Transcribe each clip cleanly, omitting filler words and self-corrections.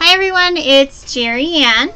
everyone, it's Jerry Ann,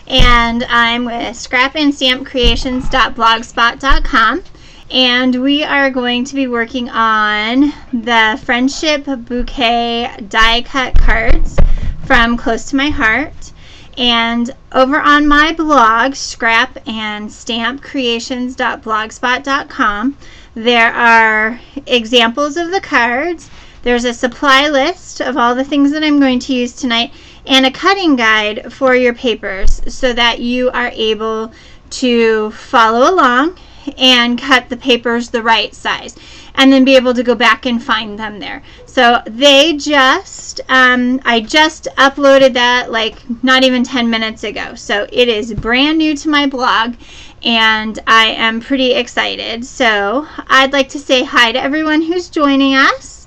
and I'm with scrapandstampcreations.blogspot.com, and we are going to be working on the Friendship Bouquet die cut cards from Close to My Heart. And over on my blog, scrapandstampcreations.blogspot.com, there are examples of the cards. There's a supply list of all the things that I'm going to use tonight, and a cutting guide for your papers so that you are able to follow along and cut the papers the right size, and then be able to go back and find them there. So they just, I just uploaded that like not even 10 minutes ago. So it is brand new to my blog, and I am pretty excited. So I'd like to say hi to everyone who's joining us.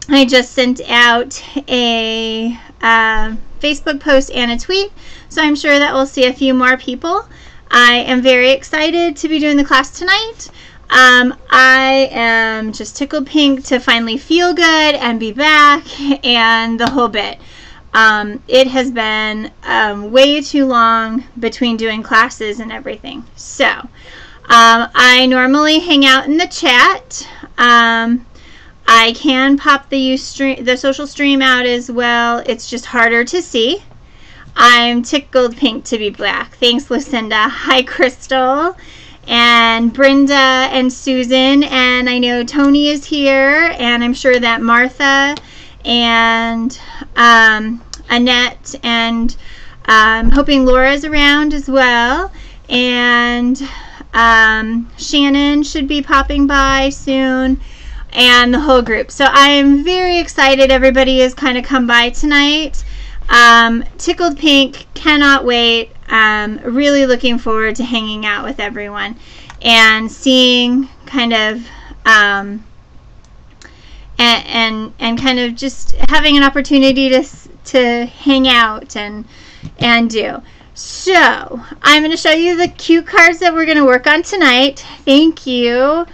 I just sent out a Facebook post and a tweet, so I'm sure that we'll see a few more people. I am very excited to be doing the class tonight. I am just tickled pink to finally feel good and be back and the whole bit. It has been way too long between doing classes and everything. So I normally hang out in the chat. I can pop the social stream out as well. It's just harder to see. I'm tickled pink to be back. Thanks, Lucinda. Hi, Crystal. And Brenda and Susan. And I know Tony is here. And I'm sure that Martha and Annette and I'm hoping Laura's around as well. And Shannon should be popping by soon. And the whole group. So I am very excited everybody has kind of come by tonight. Tickled pink, cannot wait. Really looking forward to hanging out with everyone and seeing kind of and kind of just having an opportunity to hang out and do. So I'm going to show you the cute cards that we're going to work on tonight. Thank you.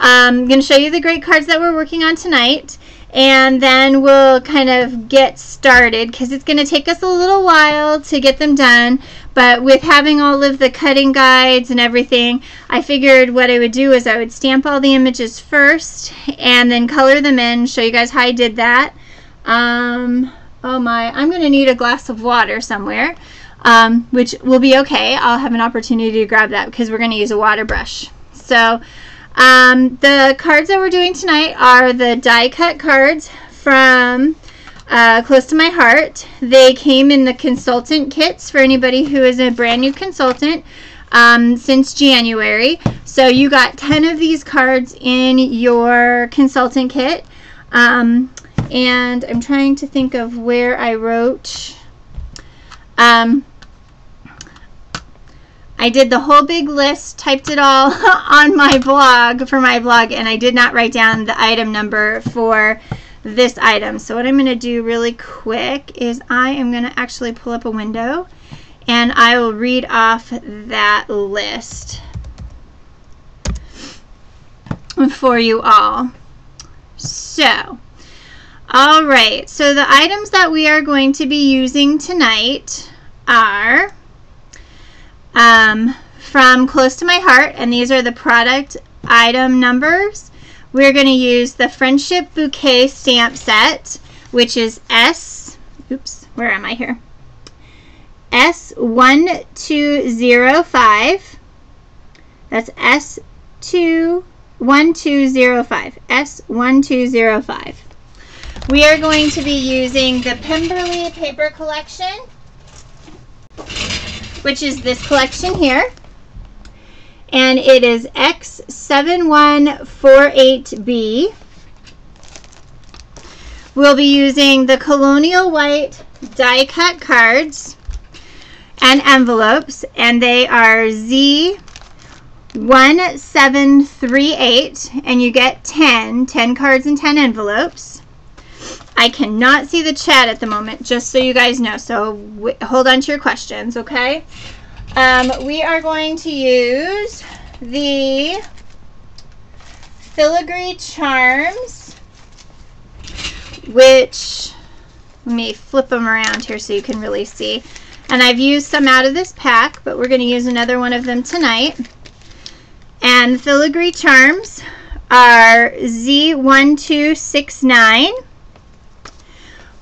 I'm going to show you the great cards that we're working on tonight, and then we'll kind of get started because it's going to take us a little while to get them done. But with having all of the cutting guides and everything, I figured what I would do is I would stamp all the images first and then color them in, show you guys how I did that. Oh my, I'm going to need a glass of water somewhere, which will be okay. I'll have an opportunity to grab that because we're going to use a water brush. So the cards that we're doing tonight are the die cut cards from Close to My Heart. They came in the consultant kits for anybody who is a brand new consultant since January. So you got 10 of these cards in your consultant kit. And I'm trying to think of where I wrote. I did the whole big list, typed it all on my blog, and I did not write down the item number for this item. So what I'm going to do really quick is I am going to actually pull up a window and I will read off that list for you all. So, all right, so the items that we are going to be using tonight are from Close to My Heart, and these are the product item numbers. We're going to use the Friendship Bouquet stamp set, which is where am I here? S1205. That's S1205. S1205. We are going to be using the Pemberley paper collection, which is this collection here, and it is X7148B. We'll be using the Colonial White die cut cards and envelopes, and they are Z1738, and you get 10 cards and 10 envelopes. I cannot see the chat at the moment, just so you guys know, so hold on to your questions, okay? We are going to use the Filigree Charms which, let me flip them around here so you can really see. And I've used some out of this pack, but we're going to use another one of them tonight. And the filigree charms are Z1269.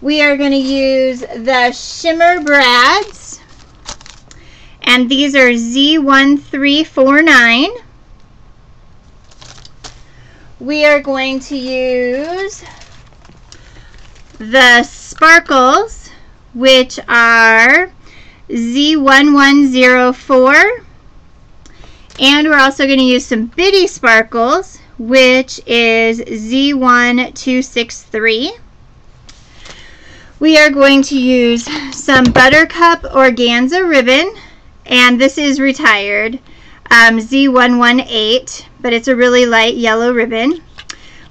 We are going to use the shimmer brads, and these are Z1349. We are going to use the sparkles, which are Z1104. And we're also going to use some bitty sparkles, which is Z1263. We are going to use some buttercup organza ribbon, and this is retired, Z118, but it's a really light yellow ribbon.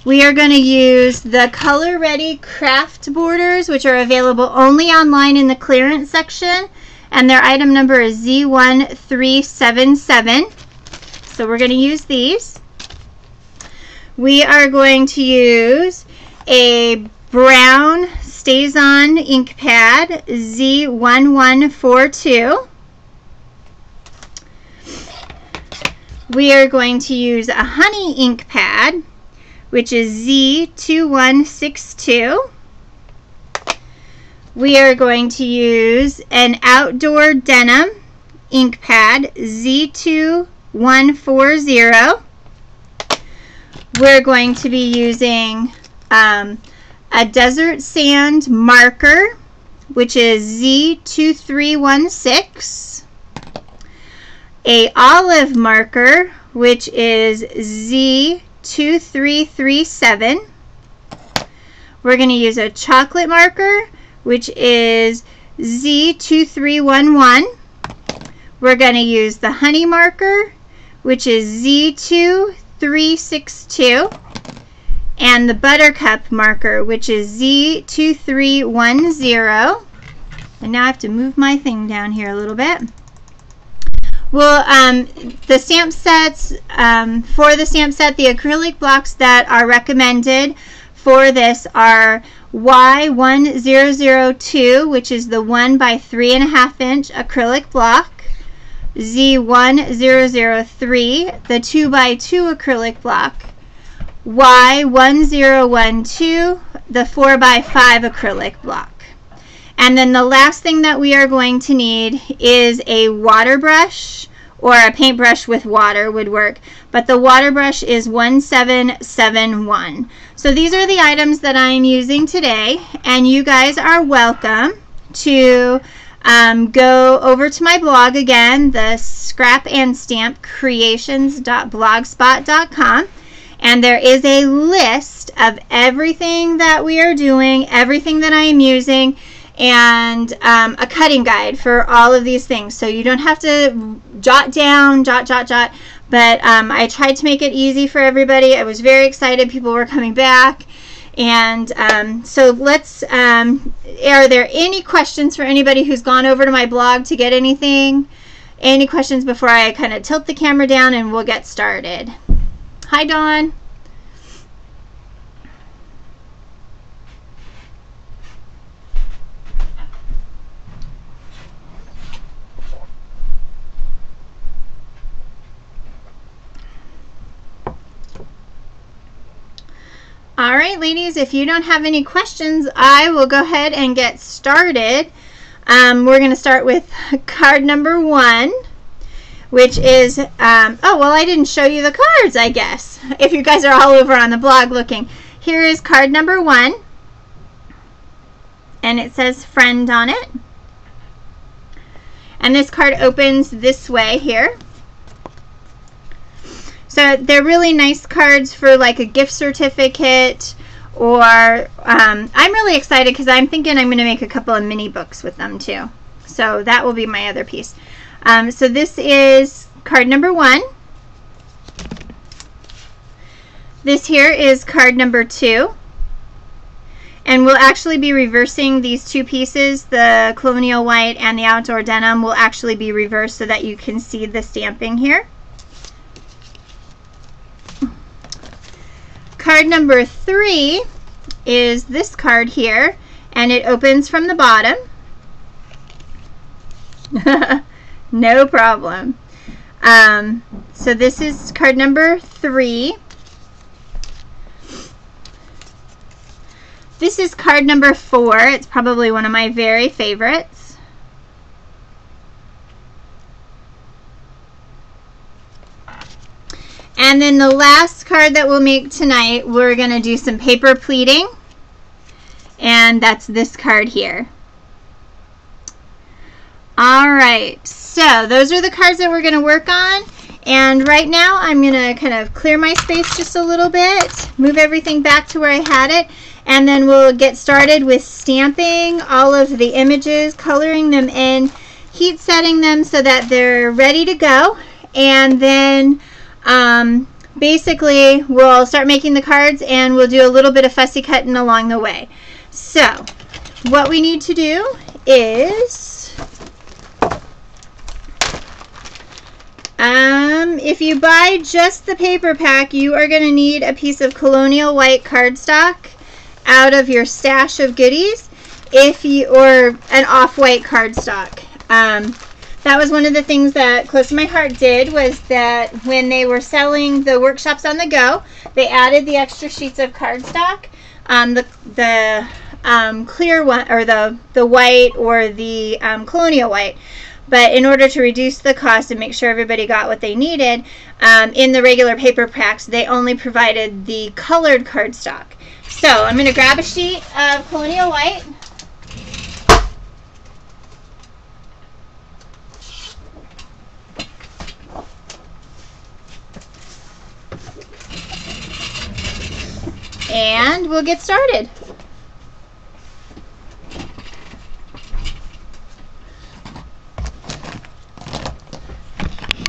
We are going to use the Color Ready craft borders, which are available only online in the clearance section, and their item number is Z1377. So we're going to use these. We are going to use a brown StazOn ink pad, Z1142. We are going to use a honey ink pad, which is Z2162. We are going to use an outdoor denim ink pad, Z2140. We're going to be using a desert sand marker, which is Z2316, a olive marker, which is Z2337. We're going to use a chocolate marker, which is Z2311. We're going to use the honey marker, which is Z2362. And the buttercup marker, which is Z2310. And now I have to move my thing down here a little bit. Well, the stamp sets, for the stamp set, the acrylic blocks that are recommended for this are Y1002, which is the 1 by 3.5 inch acrylic block, Z1003, the 2 by 2 acrylic block, Y1012, the 4 by 5 acrylic block. And then the last thing that we are going to need is a water brush, or a paintbrush with water would work, but the water brush is 1771. So these are the items that I'm using today, and you guys are welcome to go over to my blog again, the Scrap and Stamp Creations.blogspot.com. And there is a list of everything that we are doing, everything that I am using, and a cutting guide for all of these things. So you don't have to jot down, jot. But I tried to make it easy for everybody. I was very excited. People were coming back. And so let's, are there any questions for anybody who's gone over to my blog to get anything? Any questions before I kind of tilt the camera down and we'll get started? Hi, Dawn. All right, ladies, if you don't have any questions, I will go ahead and get started. We're going to start with card number 1. Which is, oh, well, I didn't show you the cards, I guess, if you guys are all over on the blog looking. Here is card number 1, and it says friend on it. And this card opens this way here. So they're really nice cards for like a gift certificate, or I'm really excited because I'm thinking I'm going to make a couple of mini books with them too. So that will be my other piece. So this is card number 1. This here is card number 2. And we'll actually be reversing these two pieces, the colonial white and the outdoor denim will actually be reversed so that you can see the stamping here. Card number 3 is this card here, and it opens from the bottom. No problem. So this is card number 3. This is card number 4. It's probably one of my very favorites. And then the last card that we'll make tonight, we're going to do some paper pleating. And that's this card here. Alright, so those are the cards that we're going to work on. And right now I'm going to kind of clear my space just a little bit, move everything back to where I had it, and then we'll get started with stamping all of the images, coloring them in, heat setting them so that they're ready to go, and then basically we'll start making the cards and we'll do a little bit of fussy cutting along the way. So what we need to do is if you buy just the paper pack, you are going to need a piece of Colonial White cardstock out of your stash of goodies, or an off-white cardstock. That was one of the things that Close to My Heart did, was that when they were selling the workshops on the go, they added the extra sheets of cardstock, the clear one, or the white, or the Colonial White. But in order to reduce the cost and make sure everybody got what they needed, in the regular paper packs, they only provided the colored cardstock. So I'm going to grab a sheet of Colonial White. And we'll get started.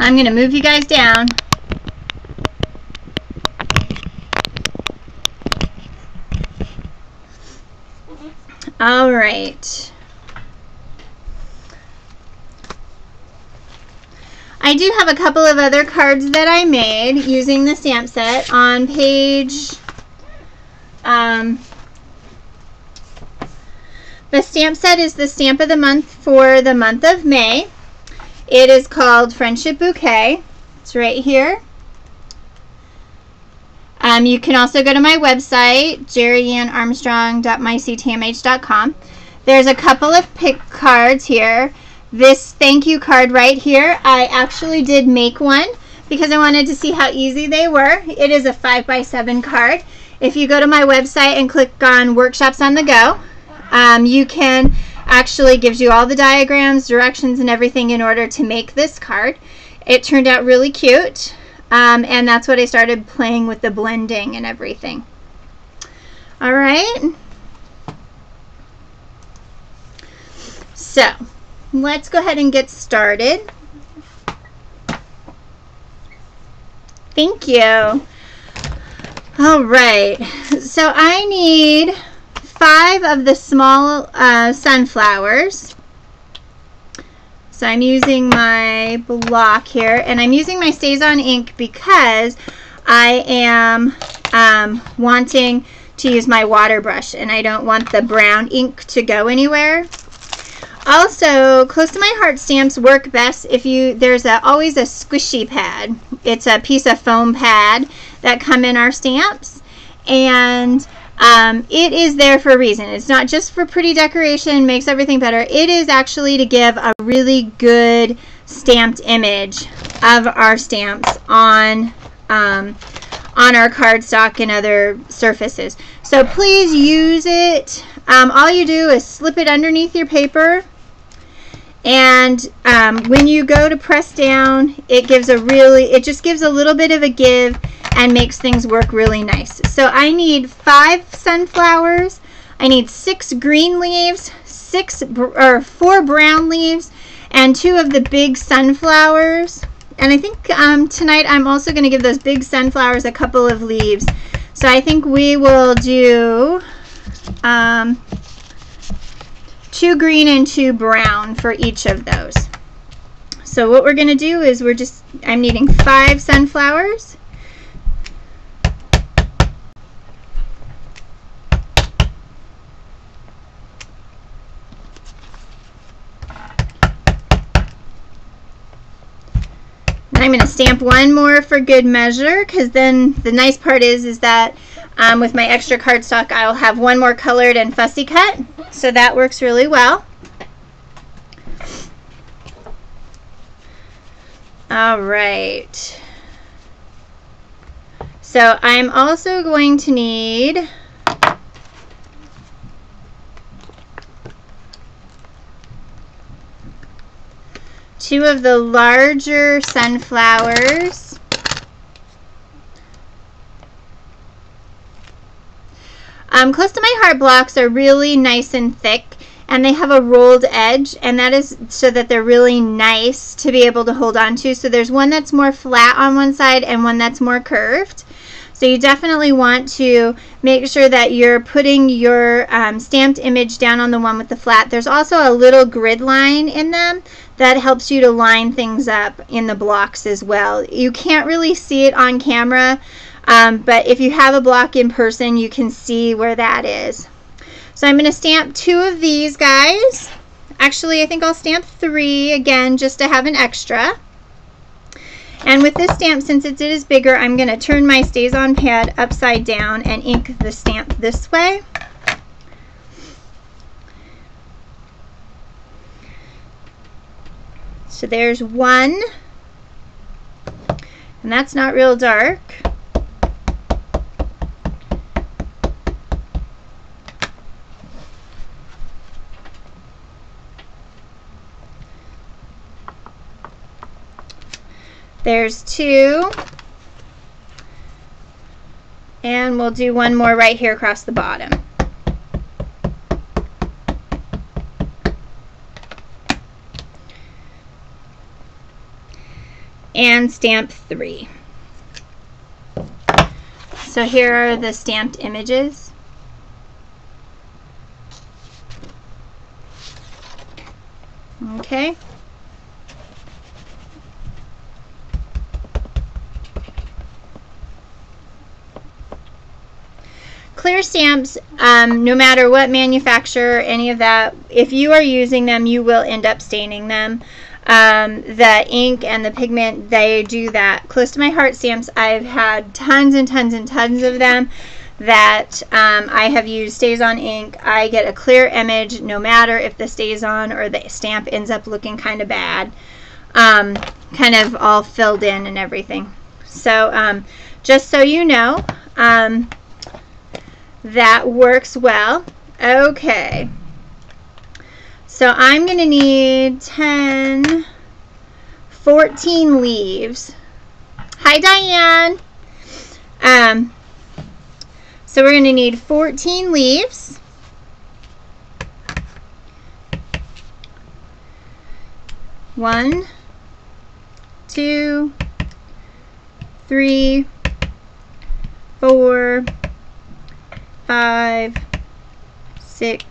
I'm going to move you guys down. All right. I do have a couple of other cards that I made using the stamp set on page. The stamp set is the stamp of the month for the month of May. It is called Friendship Bouquet. It's right here. You can also go to my website, jerryannarmstrong.myctmh.com. There's a couple of pick cards here. This thank you card right here, I actually did make one because I wanted to see how easy they were. It is a 5x7 card. If you go to my website and click on Workshops on the Go, you can actually gives you all the diagrams, directions, and everything in order to make this card. It turned out really cute, and that's what I started playing with the blending and everything. All right. So let's go ahead and get started. Thank you. All right. So I need 5 of the small sunflowers. So I'm using my block here, and I'm using my StazOn ink because I am wanting to use my water brush, and I don't want the brown ink to go anywhere. Also, Close to My Heart stamps work best if there's always a squishy pad. It's a piece of foam pad that come in our stamps, and it is there for a reason. It's not just for pretty decoration, makes everything better. It is actually to give a really good stamped image of our stamps on our cardstock and other surfaces. So please use it. All you do is slip it underneath your paper, and when you go to press down, it just gives a little bit of a give and makes things work really nice. So I need 5 sunflowers, I need 6 green leaves, 4 brown leaves, and 2 of the big sunflowers. And I think tonight I'm also going to give those big sunflowers a couple of leaves. So I think we will do 2 green and 2 brown for each of those. So what we're going to do is I'm needing 5 sunflowers. I'm going to stamp one more for good measure, because then the nice part is that with my extra cardstock, I'll have one more colored and fussy cut, so that works really well. All right. So I'm also going to need two of the larger sunflowers. Close to my heart blocks are really nice and thick, and they have a rolled edge, and that is so that they're really nice to be able to hold on to. So there's one that's more flat on one side and one that's more curved. So you definitely want to make sure that you're putting your stamped image down on the one with the flat. There's also a little grid line in them that helps you to line things up in the blocks as well. You can't really see it on camera, but if you have a block in person, you can see where that is. So I'm going to stamp two of these guys. Actually, I think I'll stamp three again just to have an extra. And with this stamp, since it is bigger, I'm going to turn my StazOn pad upside down and ink the stamp this way. So there's one, and that's not real dark. There's two, and we'll do one more right here across the bottom. And stamp three. So here are the stamped images. Okay. Clear stamps, no matter what manufacturer, any of that, if you are using them, you will end up staining them. The ink and the pigment, they do that. Close to my heart stamps, I've had tons and tons and tons of them that I have used StazOn ink. I get a clear image no matter if the StazOn or the stamp ends up looking kind of bad, kind of all filled in and everything. So just so you know, that works well. Okay, so I'm going to need 10, 14 leaves. Hi, Diane. So we're going to need 14 leaves. One, two, three, 4, 5, 6,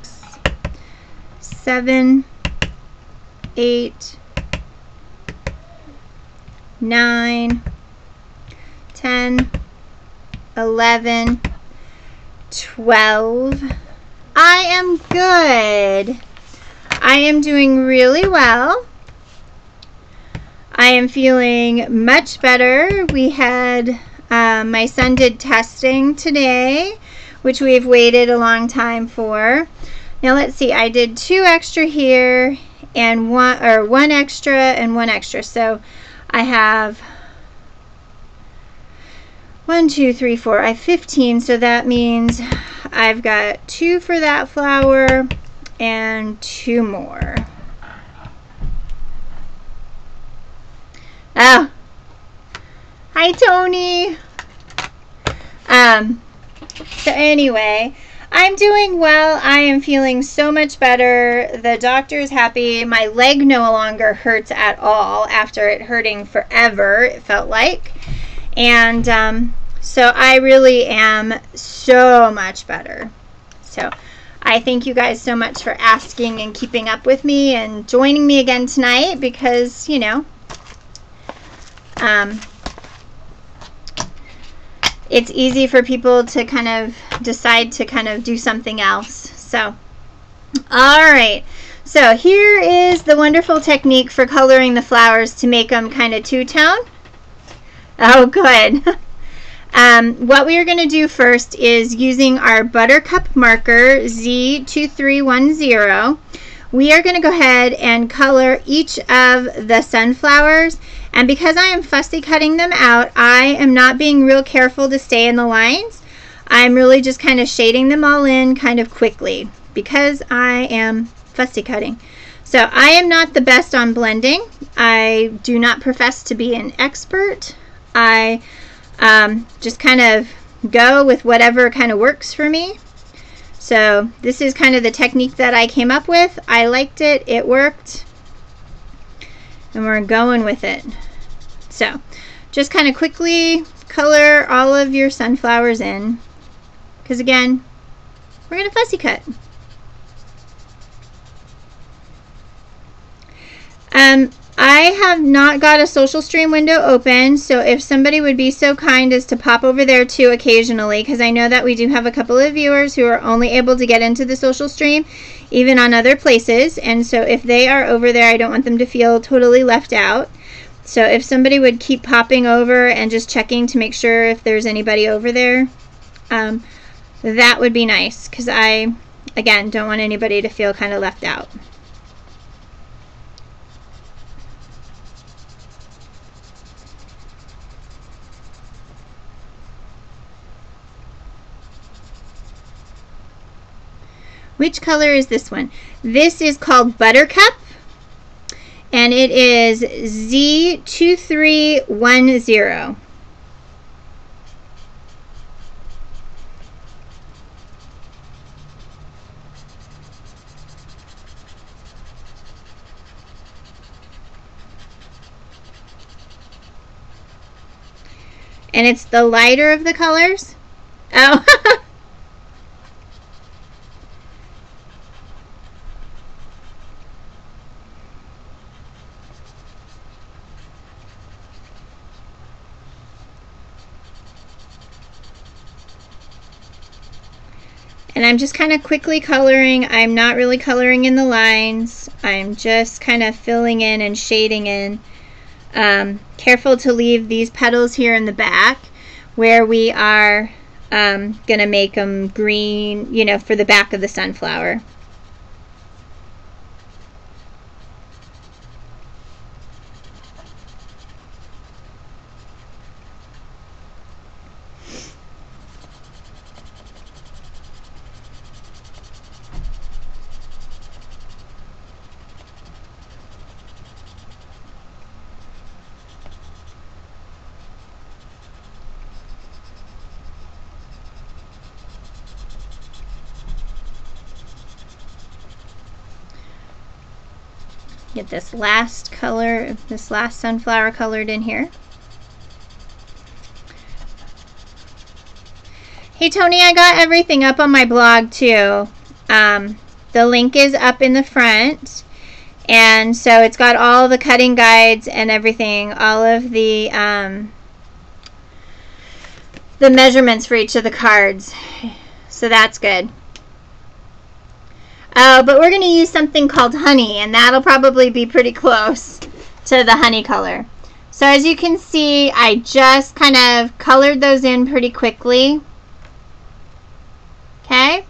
7, 8, 9, 10, 11, 12. I am good. I am doing really well. I am feeling much better. We had my son did testing today, which we've waited a long time for. Now let's see, I did 2 extra here and one extra and 1 extra. So I have 1, 2, 3, 4. I have 15, so that means I've got 2 for that flower and 2 more. Oh, hi Tony. So anyway, I'm doing well. I am feeling so much better. The doctor is happy. My leg no longer hurts at all after it hurting forever, it felt like. And so I really am so much better. So I thank you guys so much for asking and keeping up with me and joining me again tonight, because, you know, it's easy for people to kind of decide to kind of do something else. So, all right. So here is the wonderful technique for coloring the flowers to make them kind of two-tone. Oh, good. What we are going to do first is using our Buttercup marker Z2310. We are going to go ahead and color each of the sunflowers. And because I am fussy cutting them out, I am not being real careful to stay in the lines. I'm really just kind of shading them all in kind of quickly because I am fussy cutting. So I am not the best on blending. I do not profess to be an expert. I just kind of go with whatever kind of works for me. So this is kind of the technique that I came up with. I liked it, it worked, and we're going with it. So just kind of quickly color all of your sunflowers in, because again, we're going to fussy cut. I have not got a social stream window open, so if somebody would be so kind as to pop over there too occasionally, because I know that we do have a couple of viewers who are only able to get into the social stream even on other places, and so if they are over there, I don't want them to feel totally left out. So if somebody would keep popping over and just checking to make sure if there's anybody over there, that would be nice, because I, again, don't want anybody to feel kind of left out. Which color is this one? This is called Buttercup, and it is Z2310. And it's the lighter of the colors. Oh. And I'm just kind of quickly coloring. I'm not really coloring in the lines. I'm just kind of filling in and shading in. Careful to leave these petals here in the back where we are going to make them green, you know, for the back of the sunflower. Get this last color, this last sunflower colored in here. Hey Tony, I got everything up on my blog too. The link is up in the front, and so it's got all the cutting guides and everything, all of the measurements for each of the cards. So that's good. Oh, but we're going to use something called honey, and that'll probably be pretty close to the honey color. So as you can see, I just kind of colored those in pretty quickly. Okay?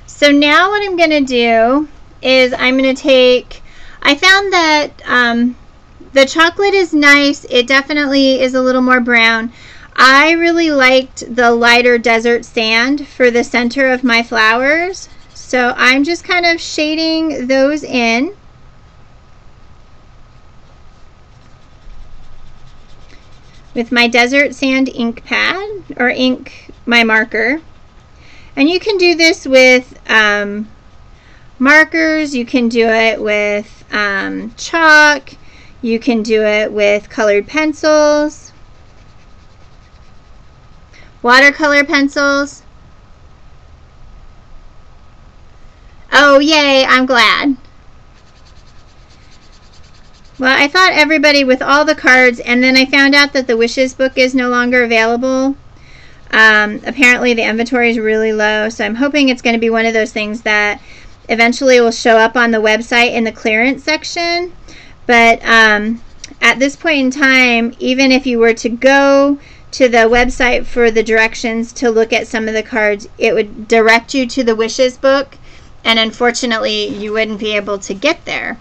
So now what I'm going to do is I'm going to take, I found that the chocolate is nice. It definitely is a little more brown. I really liked the lighter desert sand for the center of my flowers. So I'm just kind of shading those in. With my desert sand ink pad, or ink, my marker. And you can do this with markers, you can do it with chalk, you can do it with colored pencils. Watercolor pencils. Oh, yay, I'm glad. Well, I thought everybody with all the cards, and then I found out that the Wishes book is no longer available. Apparently the inventory is really low, so I'm hoping it's going to be one of those things that eventually will show up on the website in the clearance section. But at this point in time, even if you were to go to the website for the directions to look at some of the cards, it would direct you to the wishes book, and unfortunately you wouldn't be able to get there.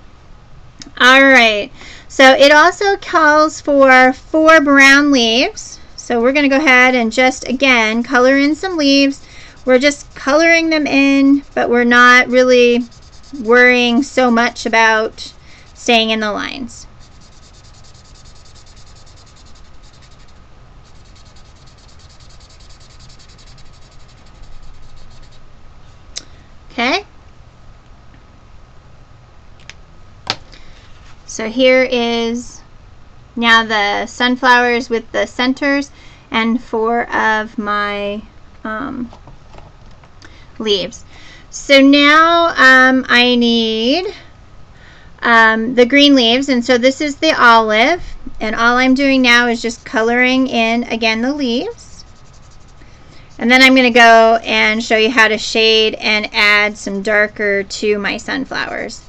Alright, so it also calls for 4 brown leaves. So we're going to go ahead and just again color in some leaves. We're just coloring them in, but we're not really worrying so much about staying in the lines. Okay. So here is now the sunflowers with the centers and 4 of my leaves. So now I need the green leaves, and so this is the olive, and all I'm doing now is just coloring in again the leaves. And then I'm going to go and show you how to shade and add some darker to my sunflowers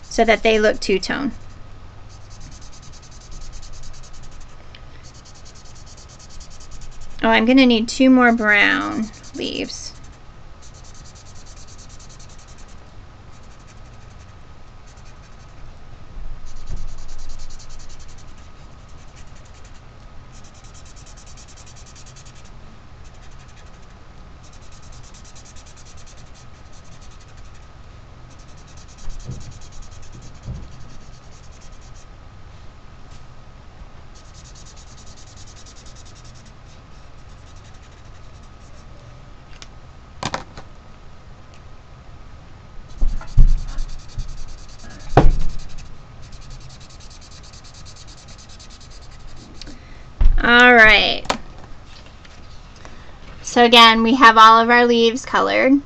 so that they look two-tone. Oh, I'm going to need 2 more brown leaves. All right. So again, we have all of our leaves colored.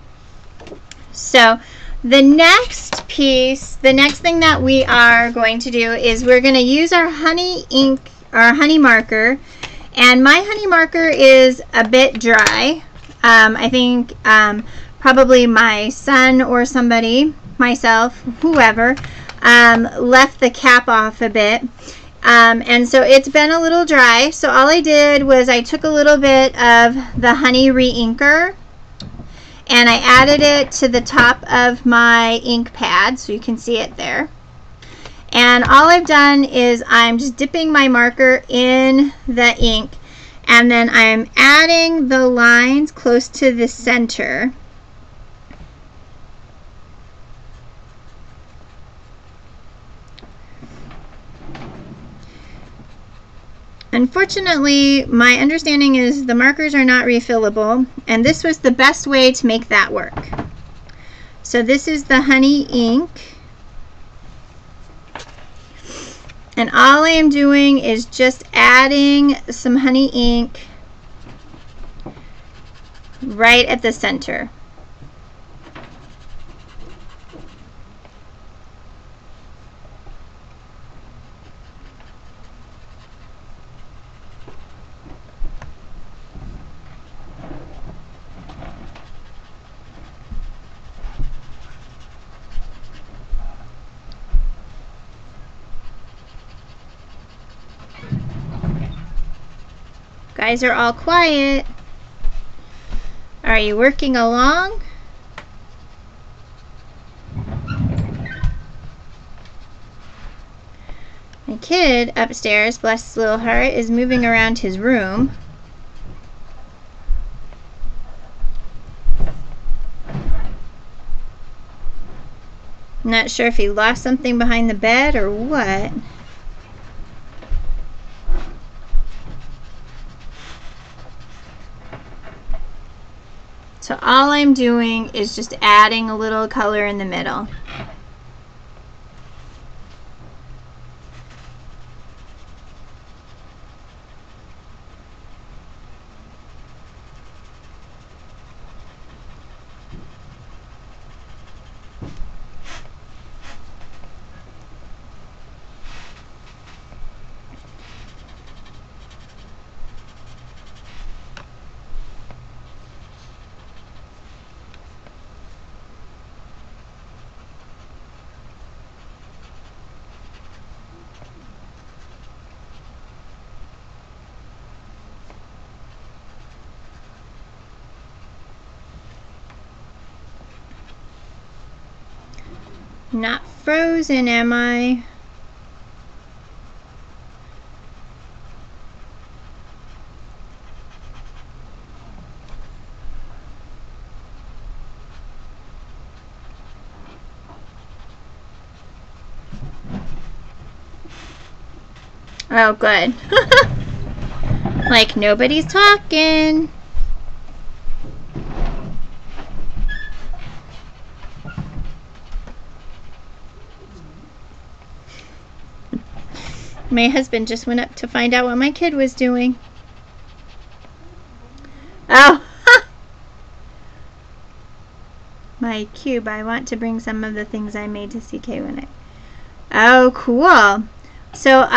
So the next piece, the next thing that we are going to do is we're going to use our honey ink, our honey marker. And my honey marker is a bit dry. I think probably my son or somebody, myself, whoever, left the cap off a bit. And so it's been a little dry. So all I did was I took a little bit of the honey re-inker and I added it to the top of my ink pad so you can see it there. And all I've done is I'm just dipping my marker in the ink, and then I'm adding the lines close to the center. Unfortunately, my understanding is the markers are not refillable, and this was the best way to make that work. So this is the honey ink, and all I am doing is just adding some honey ink right at the center. Guys are all quiet. Are you working along? My kid upstairs, bless his little heart, is moving around his room. I'm not sure if he lost something behind the bed or what. So all I'm doing is just adding a little color in the middle. Not frozen, am I? Oh, good. Like nobody's talking. My husband just went up to find out what my kid was doing. Oh, my cube. I want to bring some of the things I made to CK when I... Oh, cool. So,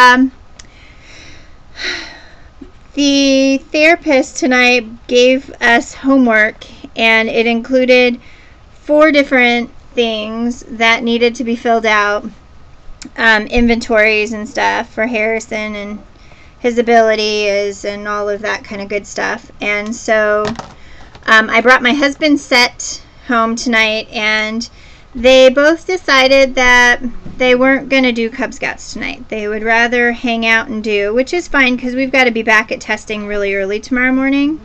the therapist tonight gave us homework, and it included 4 different things that needed to be filled out. Inventories and stuff for Harrison and his abilities and all of that kind of good stuff. And so I brought my husband's set home tonight, and they both decided that they weren't going to do Cub Scouts tonight. They would rather hang out and do, which is fine because we've got to be back at testing really early tomorrow morning.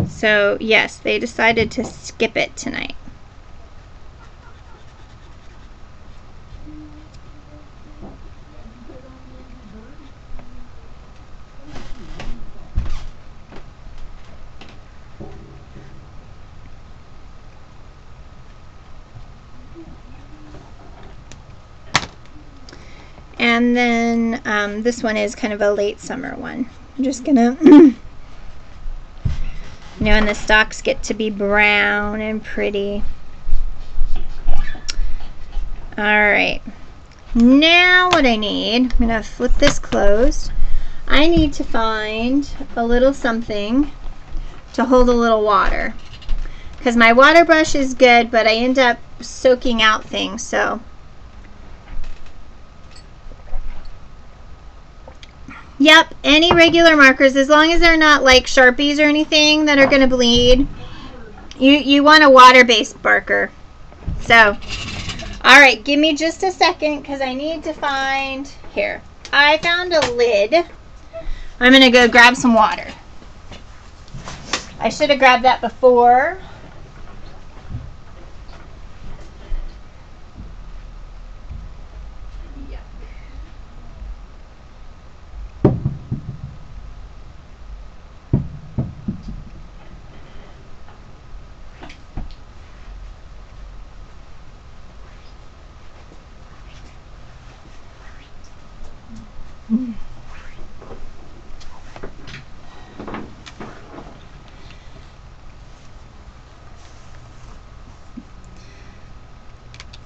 So yes, they decided to skip it tonight. And then this one is kind of a late summer one. I'm just gonna you know, and the stalks get to be brown and pretty. Alright, now what I need, I'm going to flip this closed. I need to find a little something to hold a little water. Because my water brush is good, but I end up soaking out things, so. Yep, any regular markers, as long as they're not like Sharpies or anything that are going to bleed. You want a water-based marker. So, alright, give me just a second because I need to find, here, I found a lid. I'm going to go grab some water. I should have grabbed that before.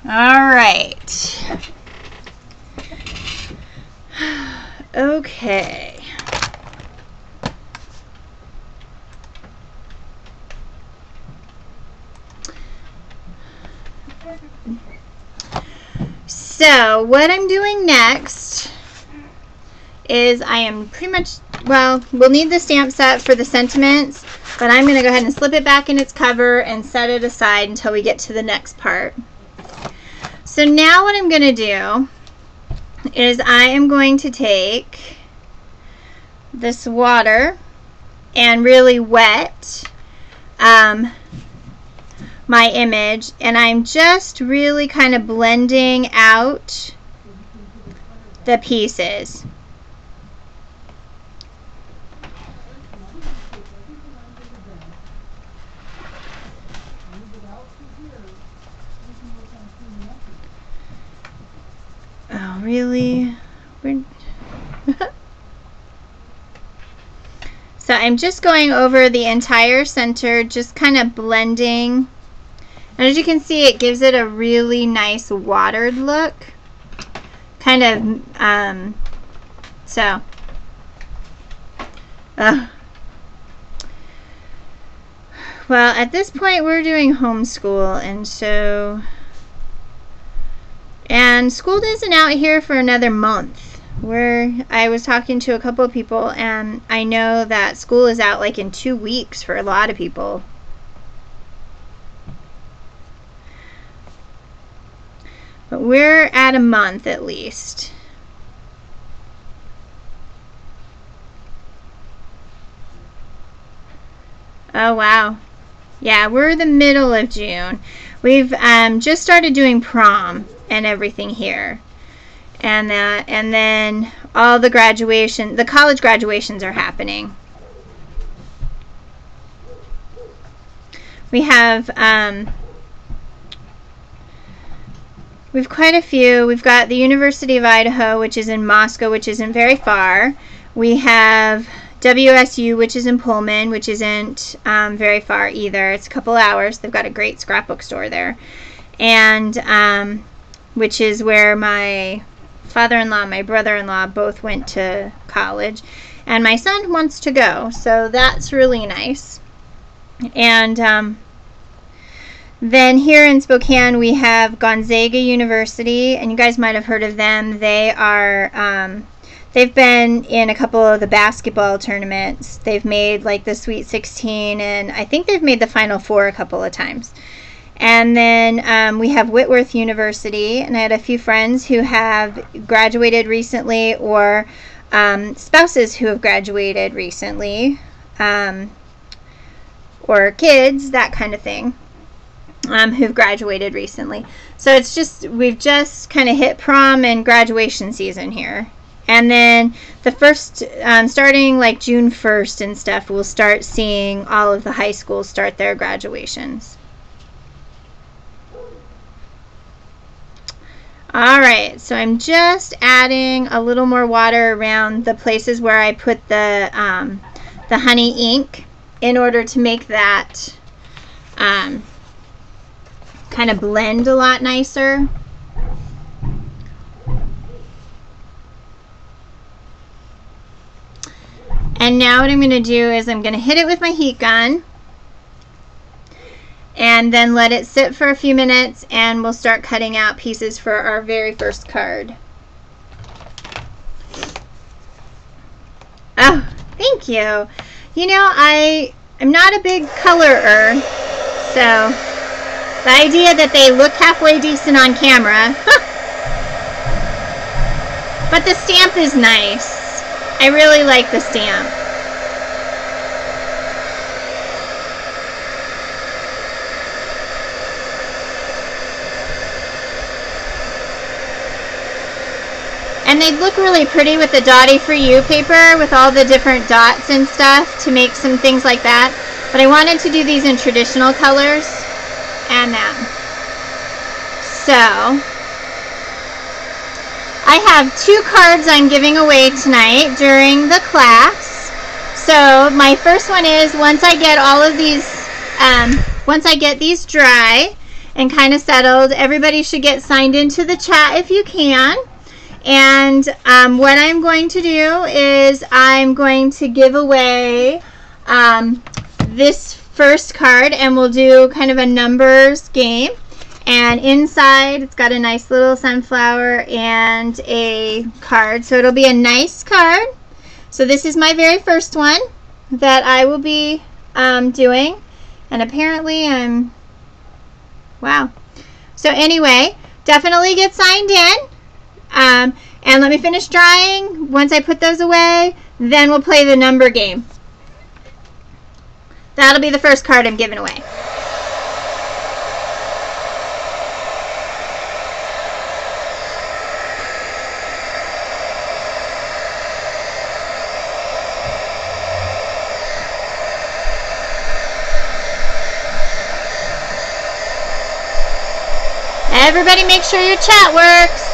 All right. Okay. So what I'm doing next is I am pretty much, well, we'll need the stamp set for the sentiments, but I'm going to go ahead and slip it back in its cover and set it aside until we get to the next part. So now what I'm going to do is I am going to take this water and really wet my image, and I'm just really kind of blending out the pieces. Oh, really? So I'm just going over the entire center, just kind of blending. And as you can see, it gives it a really nice watered look. Kind of, so. Well, at this point, we're doing homeschool, and so. And school isn't out here for another month. I was talking to a couple of people, and I know that school is out like in 2 weeks for a lot of people. But we're at a month at least. Oh, wow. Yeah, we're the middle of June. We've just started doing prom and everything here. And then all the the college graduations are happening. We have we've quite a few. We've got the University of Idaho, which is in Moscow, which isn't very far. We have WSU, which is in Pullman, which isn't very far either. It's a couple hours. They've got a great scrapbook store there. And which is where my father-in-law and my brother-in-law both went to college. And my son wants to go, so that's really nice. And then here in Spokane, we have Gonzaga University, and you guys might have heard of them. They are, they've been in a couple of the basketball tournaments. They've made like the Sweet 16, and I think they've made the Final Four a couple of times. And then we have Whitworth University, and I had a few friends who have graduated recently, or spouses who have graduated recently, or kids, that kind of thing. Who've graduated recently. So it's just, we've just kind of hit prom and graduation season here. And then the first, starting like June 1st and stuff, we'll start seeing all of the high schools start their graduations. Alright, so I'm just adding a little more water around the places where I put the honey ink in order to make that kind of blend a lot nicer. And now what I'm going to do is I'm going to hit it with my heat gun and then let it sit for a few minutes, and we'll start cutting out pieces for our very first card. Oh, thank you. You know, I'm not a big colorer, so the idea that they look halfway decent on camera. But the stamp is nice. I really like the stamp. And they'd look really pretty with the Dotty For You paper with all the different dots and stuff to make some things like that. But I wanted to do these in traditional colors. And that. So I have 2 cards I'm giving away tonight during the class. So my first one is, once I get all of these, once I get these dry and kind of settled, everybody should get signed into the chat if you can. And what I'm going to do is I'm going to give away this first card, and we'll do kind of a numbers game. And inside it's got a nice little sunflower and a card, so it'll be a nice card. So this is my very first one that I will be doing, and apparently wow. So anyway, definitely get signed in, and let me finish drying. Once I put those away, then we'll play the number game. That'll be the first card I'm giving away. Everybody make sure your chat works.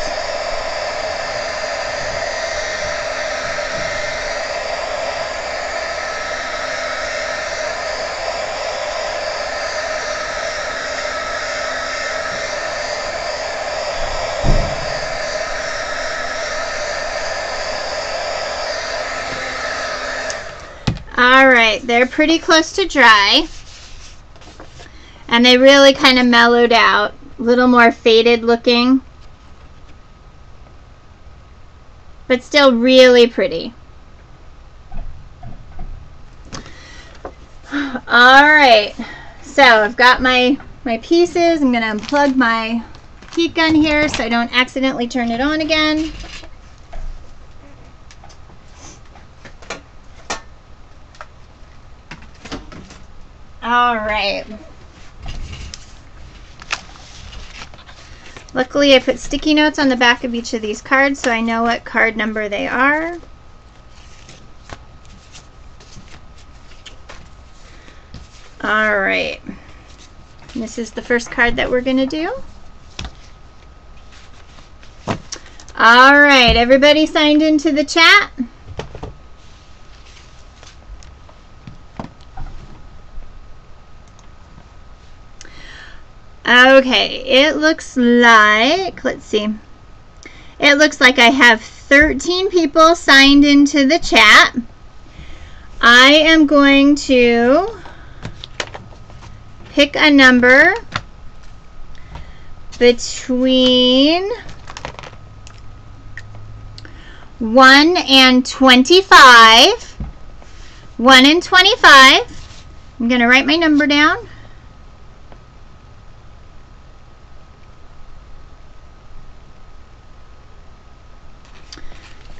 Alright, they're pretty close to dry. And they really kind of mellowed out. A little more faded looking. but still really pretty. All right, so I've got my pieces. I'm gonna unplug my heat gun here so I don't accidentally turn it on again. All right. Luckily, I put sticky notes on the back of each of these cards so I know what card number they are. All right. This is the first card that we're going to do. All right. Everybody signed into the chat? Okay, it looks like, let's see, it looks like I have 13 people signed into the chat. I am going to pick a number between 1 and 25. 1 and 25. I'm going to write my number down.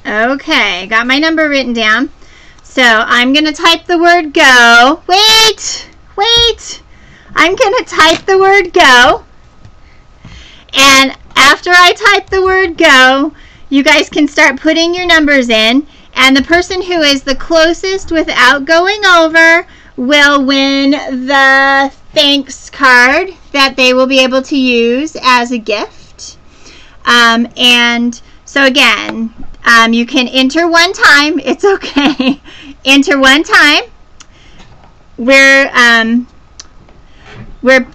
Okay, got my number written down. So I'm going to type the word go. Wait. I'm going to type the word go. And after I type the word go, you guys can start putting your numbers in. And the person who is the closest without going over will win the thanks card that they will be able to use as a gift. And so again, you can enter one time. It's okay. Enter one time. We're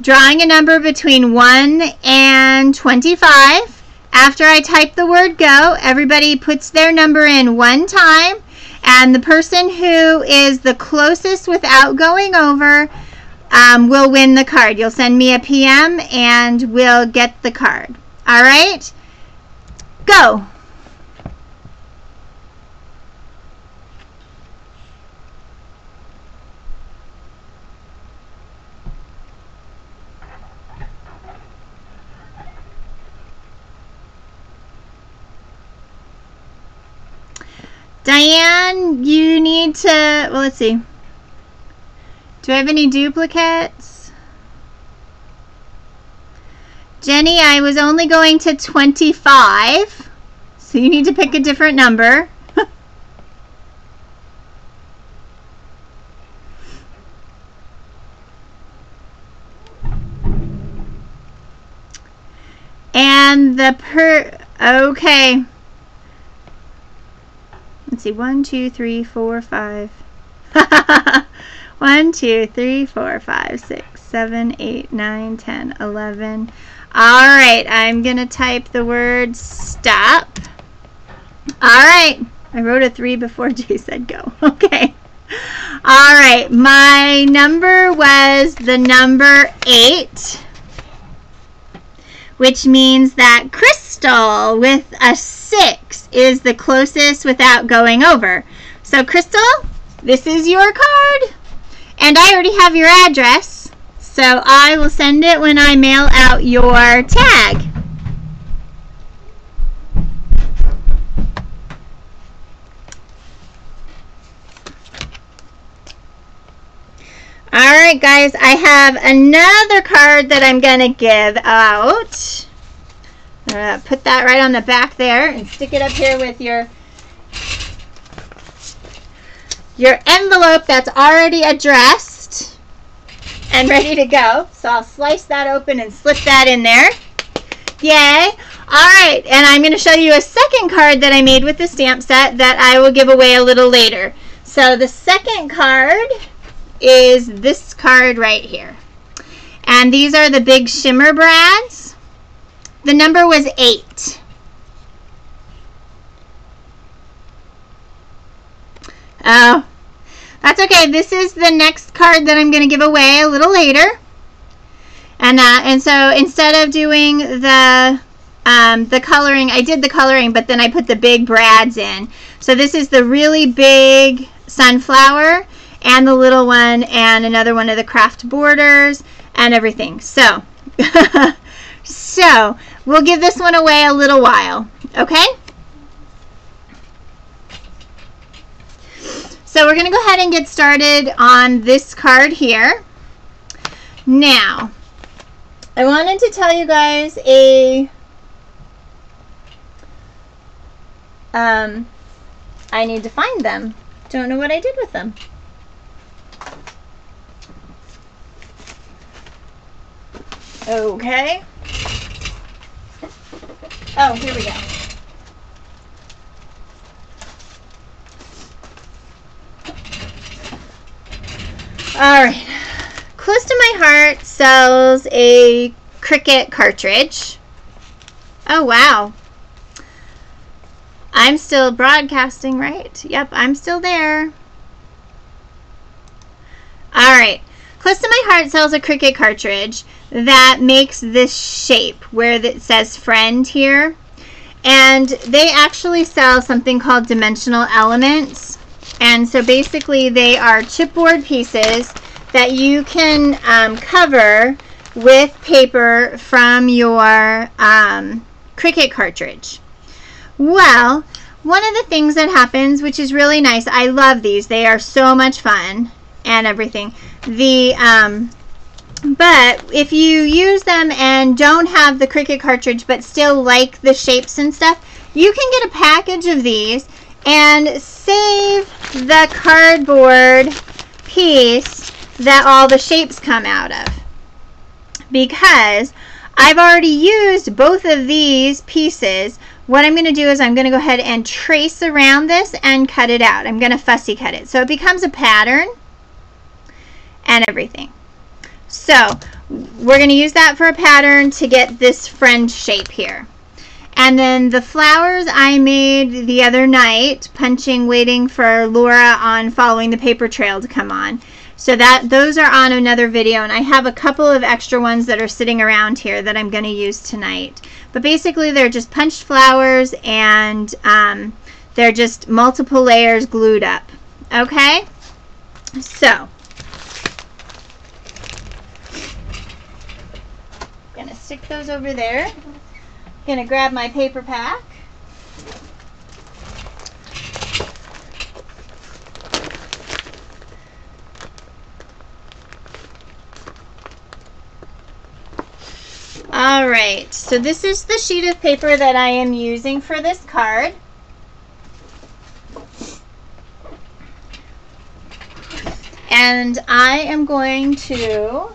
drawing a number between 1 and 25. After I type the word go, everybody puts their number in one time, and the person who is the closest without going over will win the card. You'll send me a PM and we'll get the card. All right? Go. Diane, you need to, well, let's see. Do I have any duplicates? Jenny, I was only going to 25, so you need to pick a different number. And okay. Let's see, 1, 2, 3, 4, 5. 1, 2, 3, 4, 5, 6, 7, 8, 9, 10, 11. All right, I'm going to type the word stop. All right, I wrote a 3 before Jay said go. Okay. All right, my number was the number 8, which means that Crystal with a 6 is the closest without going over. So Crystal, this is your card, and I already have your address, so I will send it when I mail out your tag. All right, guys, I have another card that I'm going to give out. I'm going to put that right on the back there and stick it up here with your envelope that's already addressed and ready to go. So I'll slice that open and slip that in there. Yay. All right, and I'm going to show you a second card that I made with the stamp set that I will give away a little later. So the second card is this card right here. And these are the big shimmer brads. The number was 8. Oh, that's okay. This is the next card that I'm going to give away a little later. And so instead of doing the the coloring. I did the coloring, but then I put the big brads in. So this is the really big sunflower and the little one and another one of the craft borders and everything. So, so we'll give this one away a little while, okay? So we're going to go ahead and get started on this card here. Now, I wanted to tell you guys I need to find them. Don't know what I did with them. Okay. Oh, here we go. All right. Close to My Heart sells a Cricut cartridge. Oh, wow. I'm still broadcasting, right? Yep, I'm still there. All right. Close to My Heart sells a Cricut cartridge that makes this shape where it says friend here. And they actually sell something called dimensional elements. And so basically they are chipboard pieces that you can cover with paper from your Cricut cartridge. Well, one of the things that happens, which is really nice, I love these. They are so much fun and everything. But if you use them and don't have the Cricut cartridge but still like the shapes and stuff, you can get a package of these and save the cardboard piece that all the shapes come out of. Because I've already used both of these pieces. What I'm going to do is I'm going to go ahead and trace around this and cut it out. I'm going to fussy cut it. So it becomes a pattern and everything. So we're going to use that for a pattern to get this friend shape here. And then the flowers I made the other night, punching, waiting for Laura on Following the Paper Trail to come on. So those are on another video, and I have a couple of extra ones that are sitting around here that I'm going to use tonight. But basically they're just punched flowers, and they're just multiple layers glued up. Okay? So, I'm going to stick those over there. I'm going to grab my paper pack. All right, so this is the sheet of paper that I am using for this card. And I am going to,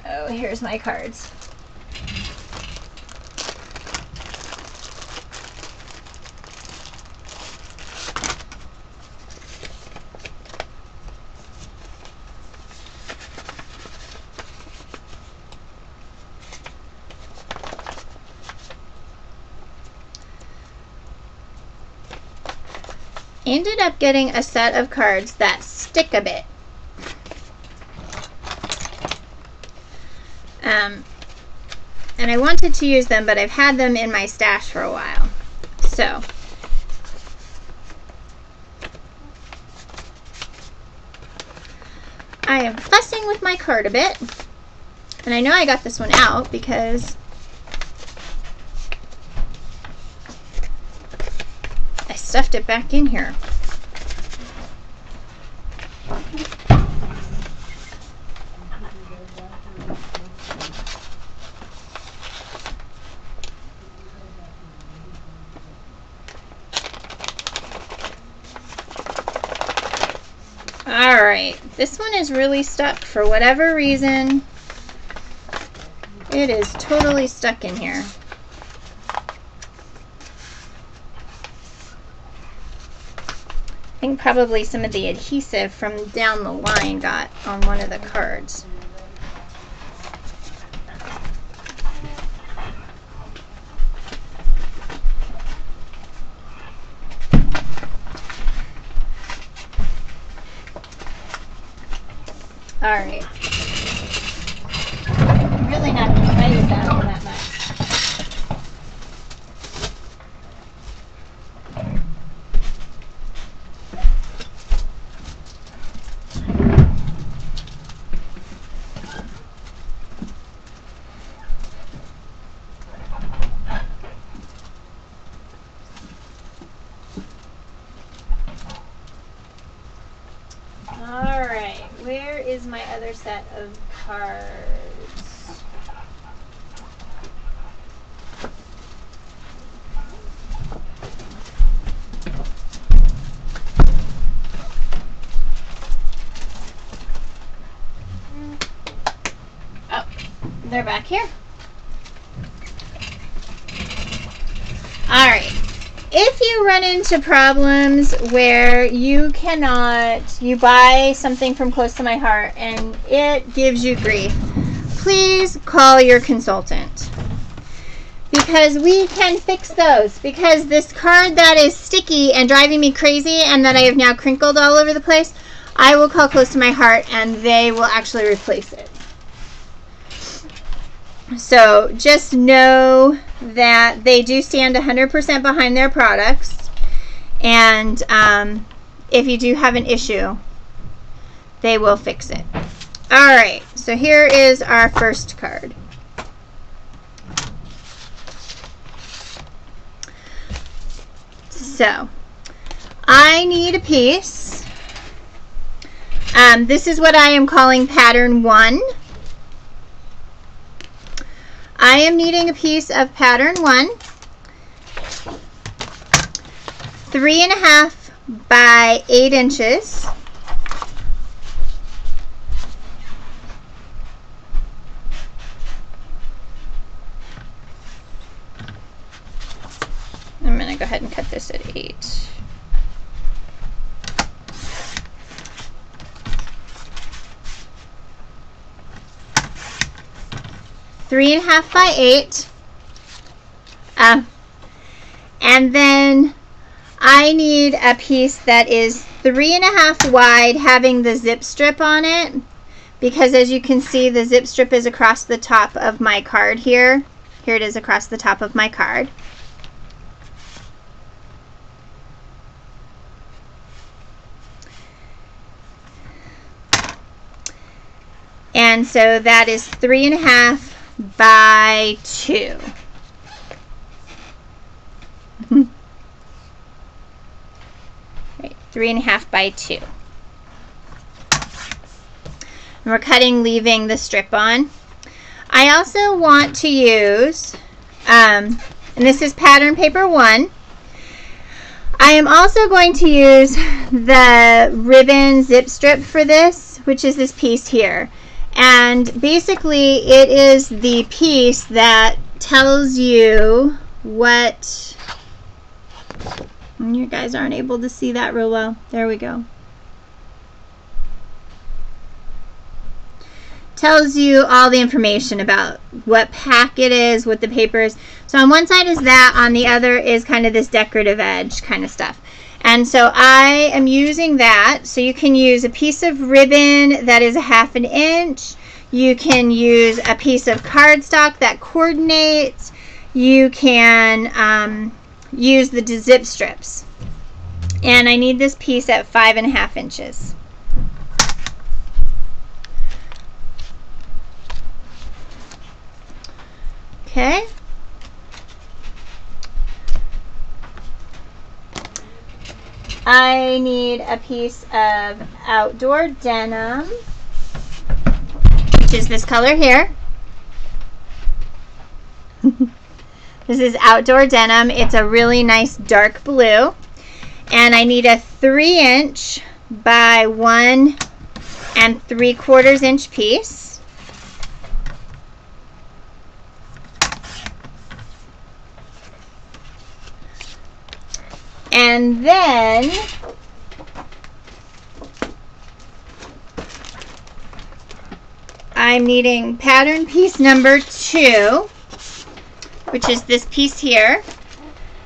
oh, here's my cards. Ended up getting a set of cards that stick a bit. And I wanted to use them, but I've had them in my stash for a while. So, I am fussing with my card a bit. And I know I got this one out because I stuffed it back in here. Alright, this one is really stuck for whatever reason. It is totally stuck in here. I think probably some of the adhesive from down the line got on one of the cards. All right. my other set of cards. Oh, they're back here. All right. If you run into problems where you buy something from Close to My Heart and it gives you grief, please call your consultant, because we can fix those. Because this card that is sticky and driving me crazy and that I have now crinkled all over the place, I will call Close to My Heart and they will actually replace it. So just know that they do stand 100% behind their products, and if you do have an issue, they will fix it. All right, so here is our first card. So I need a piece. This is what I am calling pattern 1. I am needing a piece of pattern 1, 3.5 by 8 inches. I'm going to go ahead and cut this at 8. Three and a half by 8, and then I need a piece that is 3.5 wide, having the zip strip on it, because as you can see, the zip strip is across the top of my card here. Here it is across the top of my card. And so that is 3.5 by 2. Right, 3.5 by 2. And we're cutting, leaving the strip on. I also want to use, and this is pattern paper 1. I am also going to use the ribbon zip strip for this, which is this piece here. And basically it is the piece that tells you what, and you guys aren't able to see that real well. There we go. Tells you all the information about what pack it is, what the paper is. So on one side is that, on the other is kind of this decorative edge kind of stuff. And so I am using that. So you can use a piece of ribbon that is 1/2 inch. You can use a piece of cardstock that coordinates. You can use the zip strips. And I need this piece at 5.5 inches. Okay. I need a piece of outdoor denim, which is this color here. This is outdoor denim. It's a really nice dark blue. And I need a 3-inch by 1 3/4 inch piece. And then I'm needing pattern piece number 2, which is this piece here.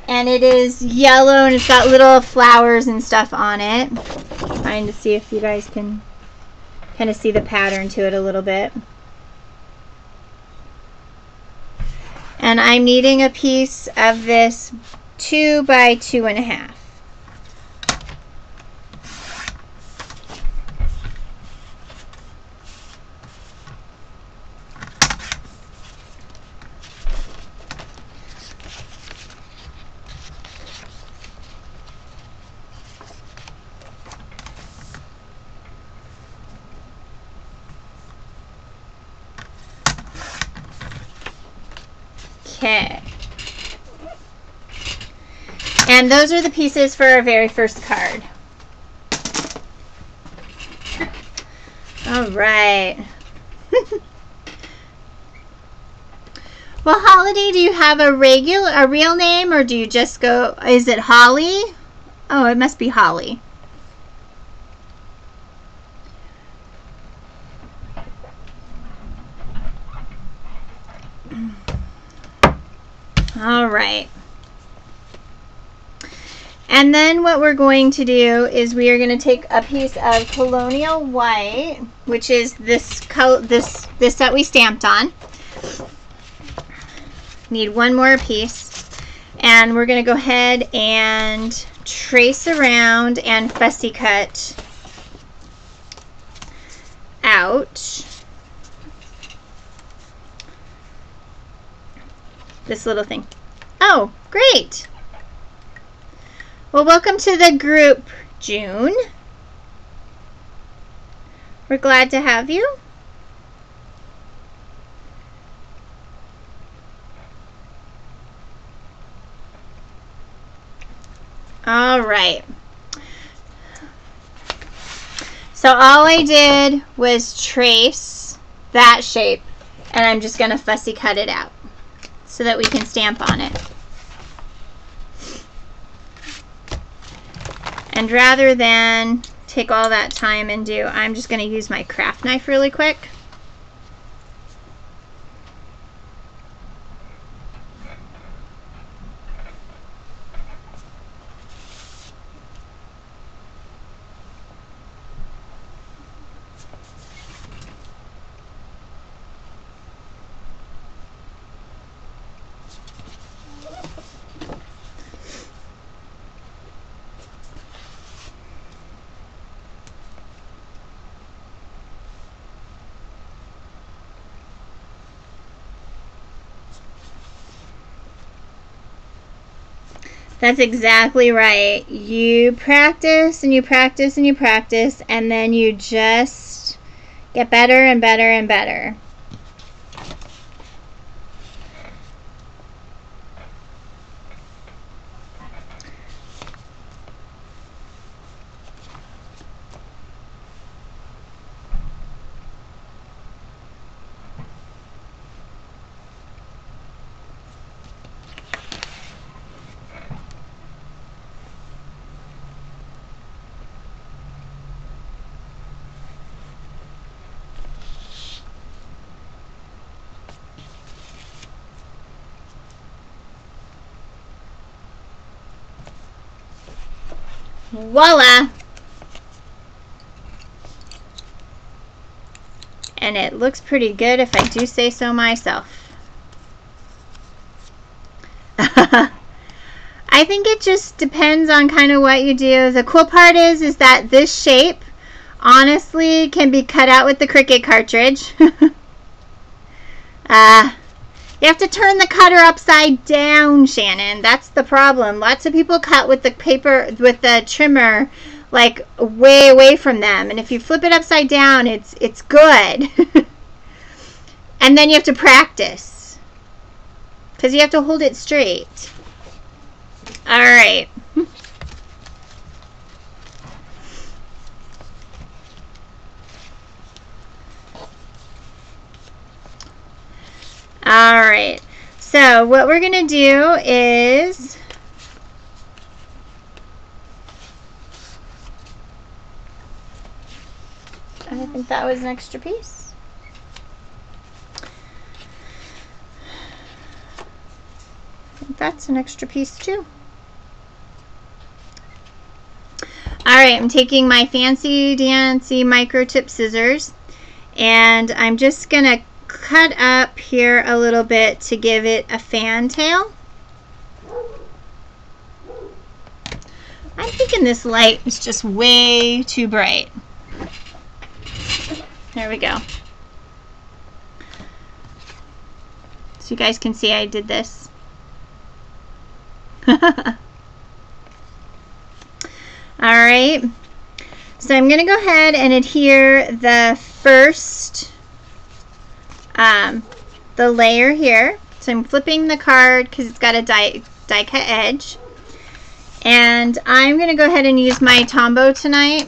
And it is yellow and it's got little flowers and stuff on it. Trying to see if you guys can kind of see the pattern to it a little bit. And I'm needing a piece of this 2 by 2.5. Okay. And those are the pieces for our very first card. All right. Well, Holiday, do you have a real name, or do you just go, is it Holly? Oh, it must be Holly. All right. And then what we're going to do is we are going to take a piece of Colonial White, which is this that we stamped on. Need one more piece. And we're going to go ahead and trace around and fussy cut out this little thing. Oh, great. Well, welcome to the group, June. We're glad to have you. All right. So all I did was trace that shape, and I'm just going to fussy cut it out so that we can stamp on it. And rather than take all that time and do, I'm just going to use my craft knife really quick. That's exactly right. You practice and you practice and you practice, and then you just get better and better and better. Voila! And it looks pretty good if I do say so myself. I think it just depends on kind of what you do. The cool part is that this shape honestly can be cut out with the Cricut cartridge. You have to turn the cutter upside down, Shannon. That's the problem. Lots of people cut with the paper, with the trimmer, like way away from them. And if you flip it upside down, it's good. And then you have to practice, because you have to hold it straight. All right. All right, so what we're going to do is I think that was an extra piece. I think that's an extra piece too. All right, I'm taking my fancy dancy micro tip scissors, and I'm just going to cut up here a little bit to give it a fantail. I'm thinking this light is just way too bright. There we go. So you guys can see I did this. All right. So I'm going to go ahead and adhere the first the layer here. So So I'm flipping the card because it's got a die cut edge. And I'm going to go ahead and use my Tombow tonight.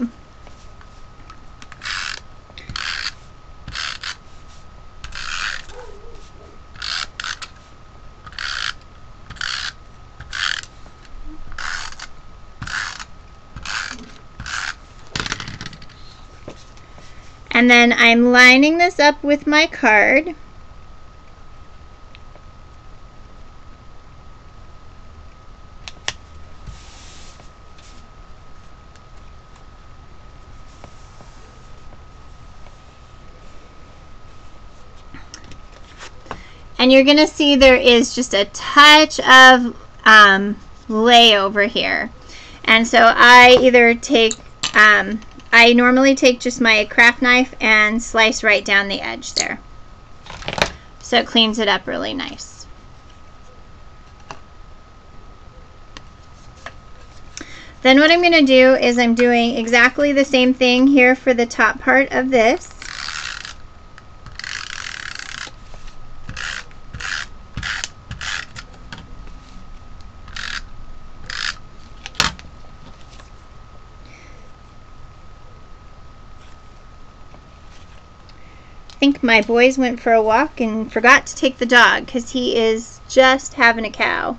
And then I'm lining this up with my card. And you're going to see there is just a touch of lay over here. And so I either take, I normally take just my craft knife and slice right down the edge there. So it cleans it up really nice. Then what I'm going to do is I'm doing exactly the same thing here for the top part of this. I think my boys went for a walk and forgot to take the dog because he is just having a cow.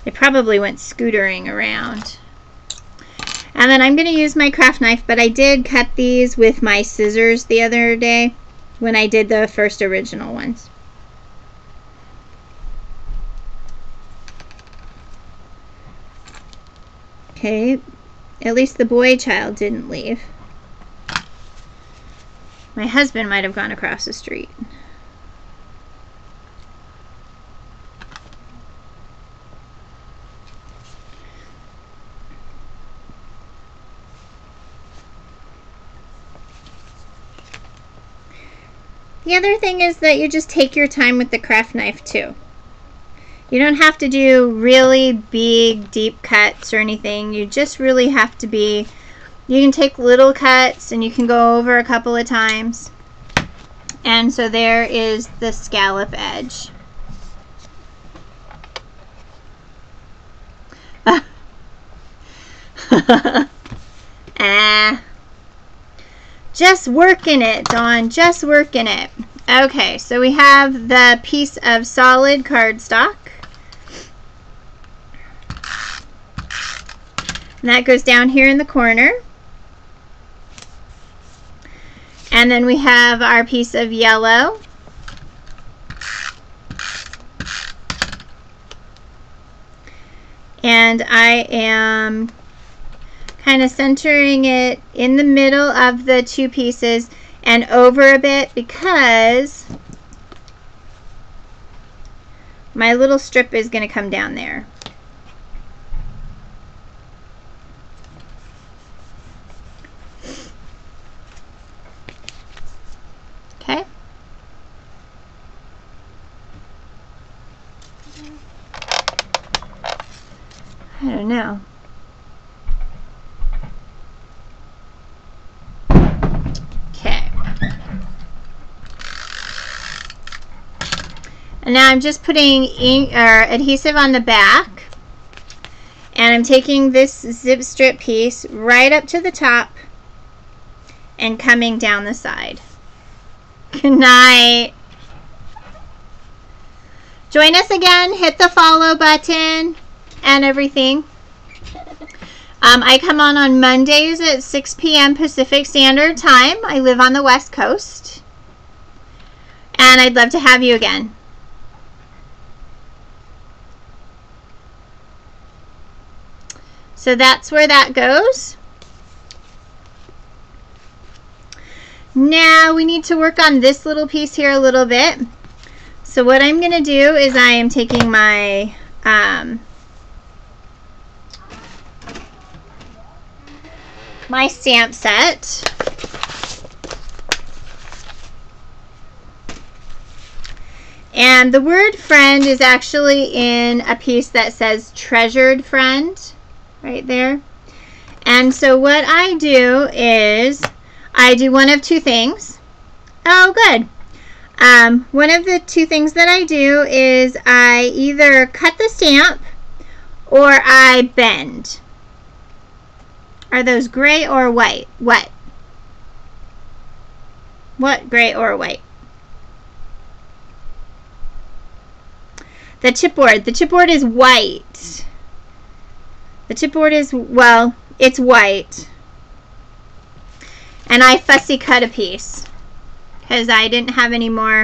They probably went scootering around. And then I'm going to use my craft knife, but I did cut these with my scissors the other day when I did the first original ones. Okay, at least the boy child didn't leave. My husband might have gone across the street. The other thing is that you just take your time with the craft knife too. You don't have to do really big, deep cuts or anything. You just really have to be, you can take little cuts and you can go over a couple of times. And so there is the scallop edge. Just working it, Dawn, just working it. Okay, so we have the piece of solid cardstock. And that goes down here in the corner. And then we have our piece of yellow. And I am kind of centering it in the middle of the two pieces and over a bit because my little strip is going to come down there. Okay. I don't know. Okay. And now I'm just putting ink or adhesive on the back. And I'm taking this zip strip piece right up to the top and coming down the side. Good night. Join us again. Hit the follow button and everything. I come on Mondays at 6 p.m. Pacific Standard Time. I live on the West Coast. And I'd love to have you again. So that's where that goes. Now we need to work on this little piece here a little bit. So what I'm going to do is I am taking my my stamp set And the word friend is actually in a piece that says treasured friend right there. And so what I do is I do one of two things. Oh, good. One of the two things that I do is I either cut the stamp or I bend. Are those gray or white? What? What, gray or white? The chipboard. The chipboard is white. The chipboard is, well, it's white. And I fussy cut a piece because I didn't have any more,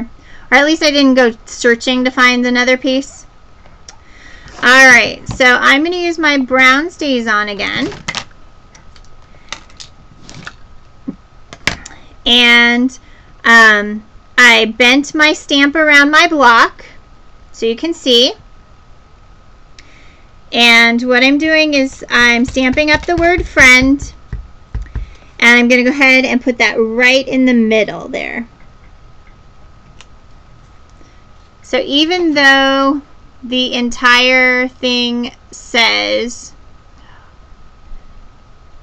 or at least I didn't go searching to find another piece. Alright, so I'm going to use my brown StazOn again. And I bent my stamp around my block so you can see. And what I'm doing is I'm stamping up the word friend, and I'm going to go ahead and put that right in the middle there. So even though the entire thing says,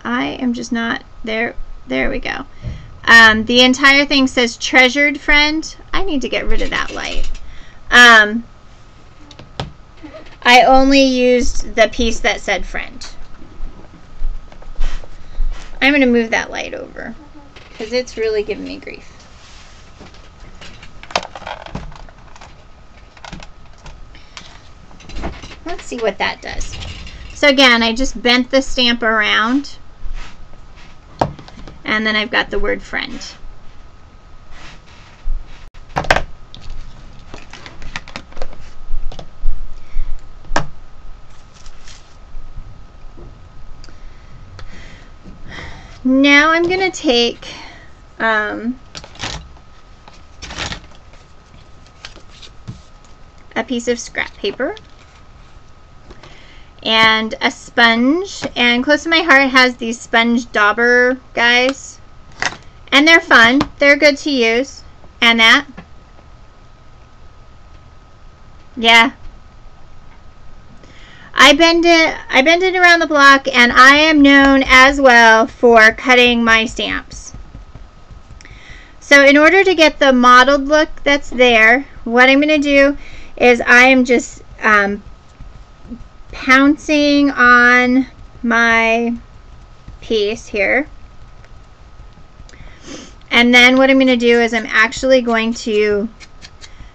I am just not there. There we go. The entire thing says treasured friend. I need to get rid of that light. I only used the piece that said friend. I'm going to move that light over because it's really giving me grief. Let's see what that does. So again, I just bent the stamp around, and then I've got the word friend. Now I'm going to take a piece of scrap paper and a sponge, and close to my heart has these sponge dauber guys, and they're fun, they're good to use. And that, yeah, I bend it around the block, and I am known as well for cutting my stamps. So in order to get the mottled look that's there, what I'm going to do is I am just pouncing on my piece here. And then what I'm going to do is I'm actually going to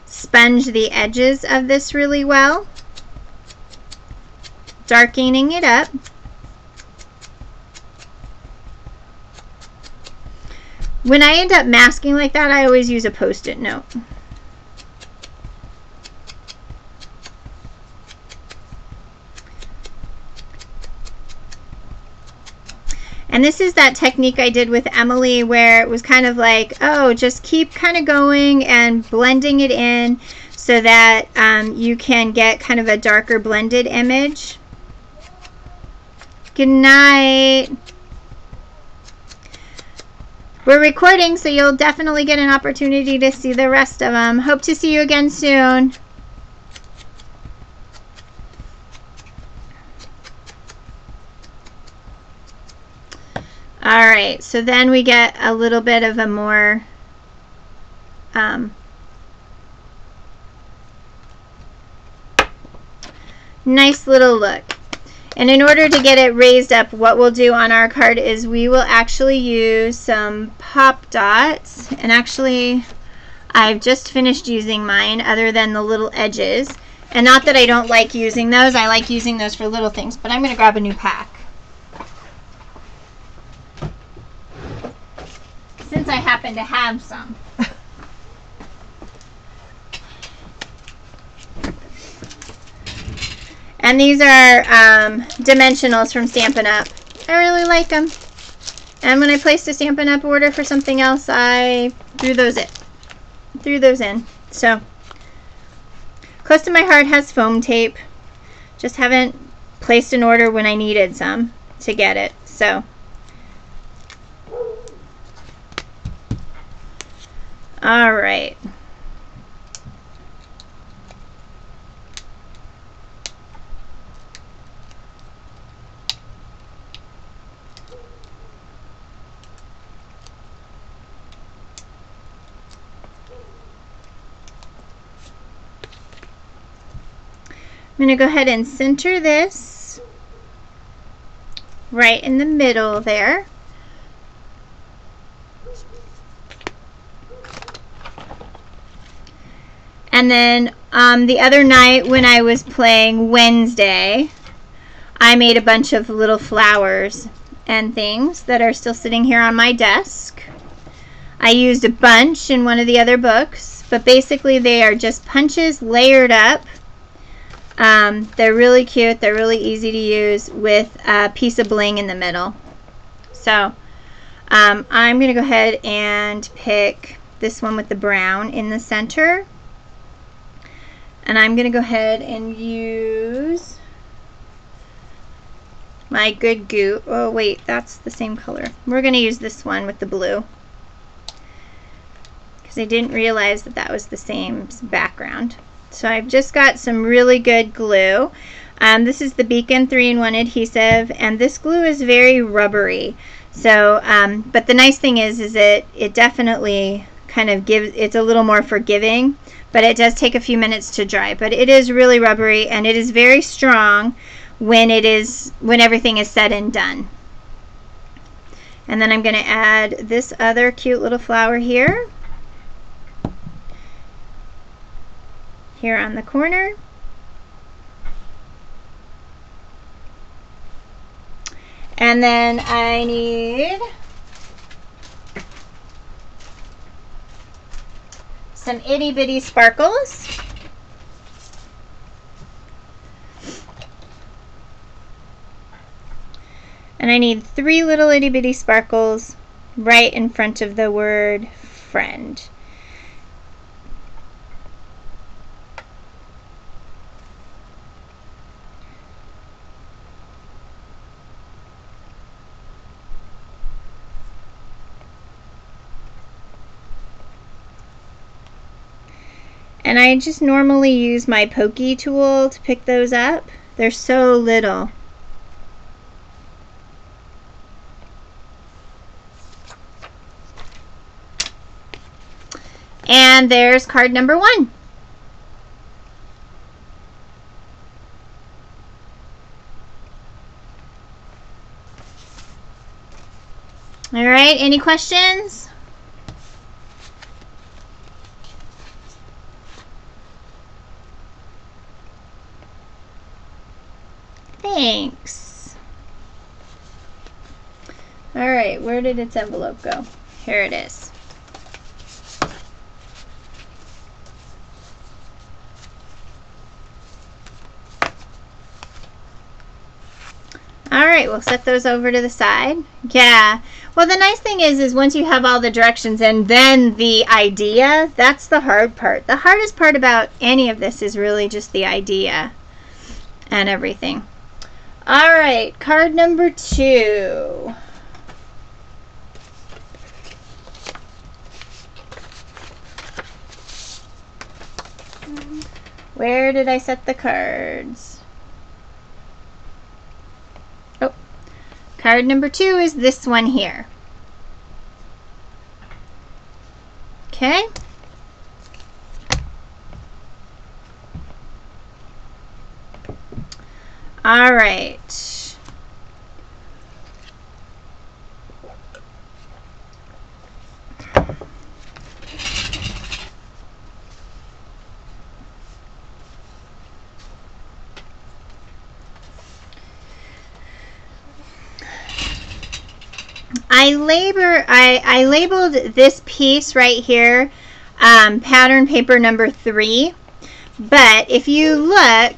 sponge the edges of this really well, darkening it up. When I end up masking like that, I always use a Post-it note. And this is that technique I did with Emily where it was kind of like, oh, just keep kind of going and blending it in so that you can get kind of a darker blended image. Good night. We're recording, so you'll definitely get an opportunity to see the rest of them. Hope to see you again soon. Alright, so then we get a little bit of a more nice little look. And in order to get it raised up, what we'll do on our card is we will actually use some pop dots. And actually, I've just finished using mine other than the little edges. And not that I don't like using those. I like using those for little things. But I'm going to grab a new pack, since I happen to have some. And these are dimensionals from Stampin' Up. I really like them. And when I placed a Stampin' Up order for something else, I threw those in. So, close to my heart has foam tape. Just haven't placed an order when I needed some to get it. So, all right. going to go ahead and center this right in the middle there. And then the other night when I was playing Wednesday, I made a bunch of little flowers and things that are still sitting here on my desk. I used a bunch in one of the other books, but basically they are just punches layered up. They're really cute. They're really easy to use with a piece of bling in the middle. So I'm going to go ahead and pick this one with the brown in the center. And I'm going to go ahead and use my good glue. Oh wait, that's the same color. We're going to use this one with the blue, because I didn't realize that that was the same background. So I've just got some really good glue. This is the Bouquet 3-in-1 adhesive, and this glue is very rubbery. So, but the nice thing is it definitely kind of gives, it's a little more forgiving, but it does take a few minutes to dry. But it is really rubbery, and it is very strong when everything is said and done. And then I'm going to add this other cute little flower here on the corner. And then I need some itty bitty sparkles. And I need 3 little itty bitty sparkles right in front of the word friend. And I just normally use my pokey tool to pick those up. They're so little. And there's card number 1. All right, any questions? Thanks. All right, where did its envelope go? Here it is. All right, we'll set those over to the side. Yeah. Well, the nice thing is once you have all the directions and then the idea, that's the hard part. The hardest part about any of this is really just the idea and everything. All right, card number 2. Where did I set the cards? Oh, card number 2 is this one here. Okay. All right. I labeled this piece right here pattern paper number 3, but if you look,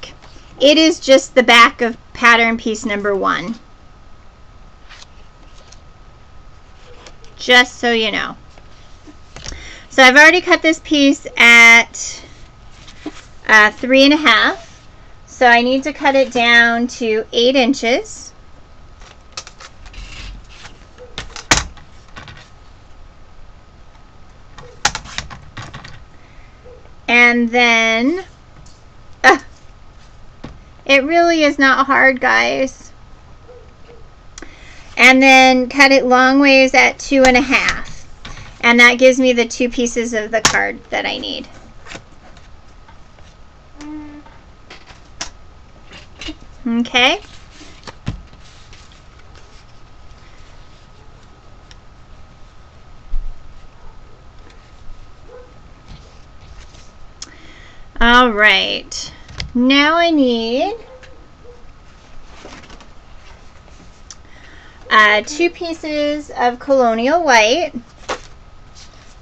it is just the back of pattern piece number 1. Just so you know. So I've already cut this piece at 3.5, so I need to cut it down to 8 inches. And then, it really is not hard, guys. And then cut it long ways at 2.5. And that gives me the 2 pieces of the card that I need. Okay. All right. Now I need 2 pieces of Colonial White.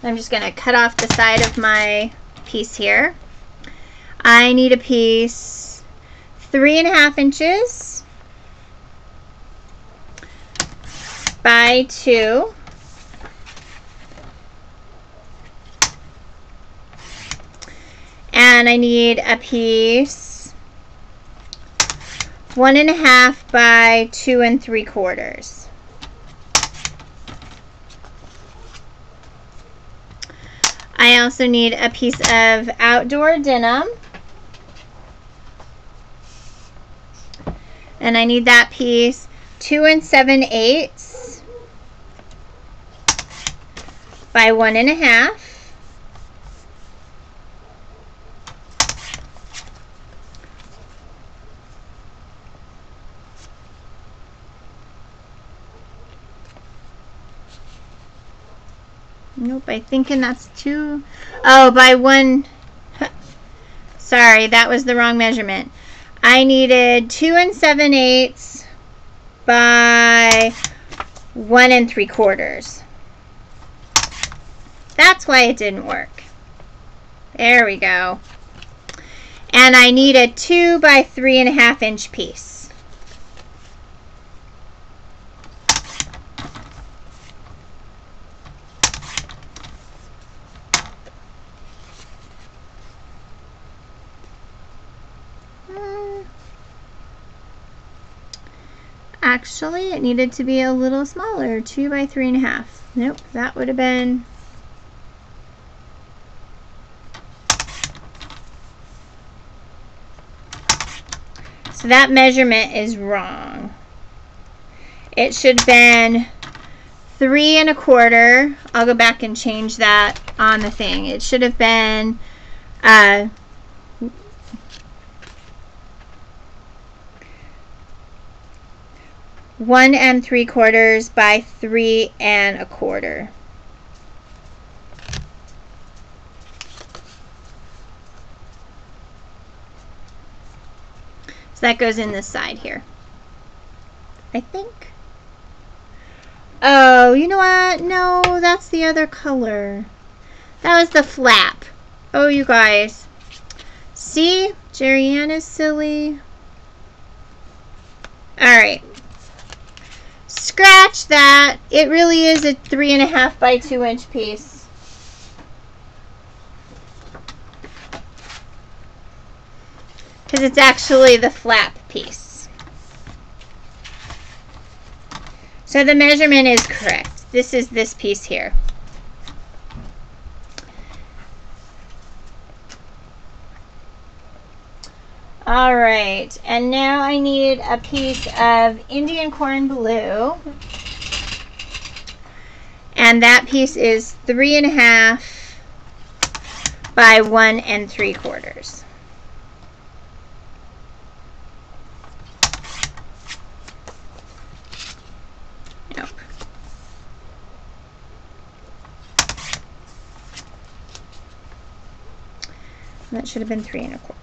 I'm just going to cut off the side of my piece here. I need a piece 3.5 inches by 2. And I need a piece 1.5 by 2 3/4. I also need a piece of outdoor denim. And I need that piece 2 7/8 by 1.5. Nope, I'm thinking that's 2. Oh, by 1. Sorry, that was the wrong measurement. I needed 2 7/8 by 1 3/4. That's why it didn't work. There we go. And I need a 2 by 3.5 inch piece. Actually, it needed to be a little smaller, 2 by 3.5. Nope, that would have been. So that measurement is wrong. It should have been 3 1/4. I'll go back and change that on the thing. It should have been 1 3/4 by 3 1/4. So that goes in this side here, I think. Oh, you know what? No, that's the other color. That was the flap. Oh, you guys. See? Jerry-Ann is silly. Alright. Scratch that. It really is a 3.5 by 2 inch piece. Because it's actually the flap piece. So the measurement is correct. This is this piece here. All right, and now I need a piece of Indian corn blue. And that piece is 3.5 by 1 3/4. Nope. That should have been 3 1/4.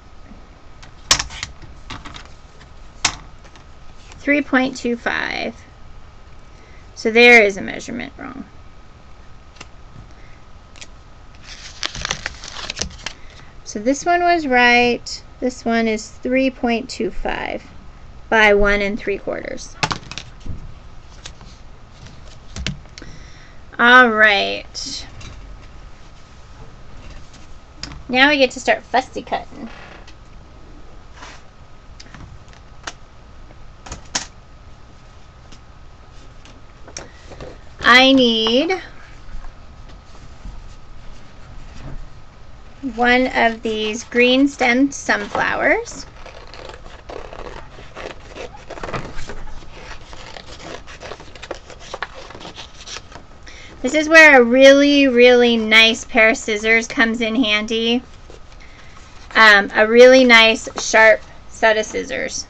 3.25. So there is a measurement wrong. So this one was right. This one is 3.25 by 1 3/4. All right. Now we get to start fussy cutting. I need one of these green stemmed sunflowers. This is where a really, really nice pair of scissors comes in handy. A really nice sharp set of scissors.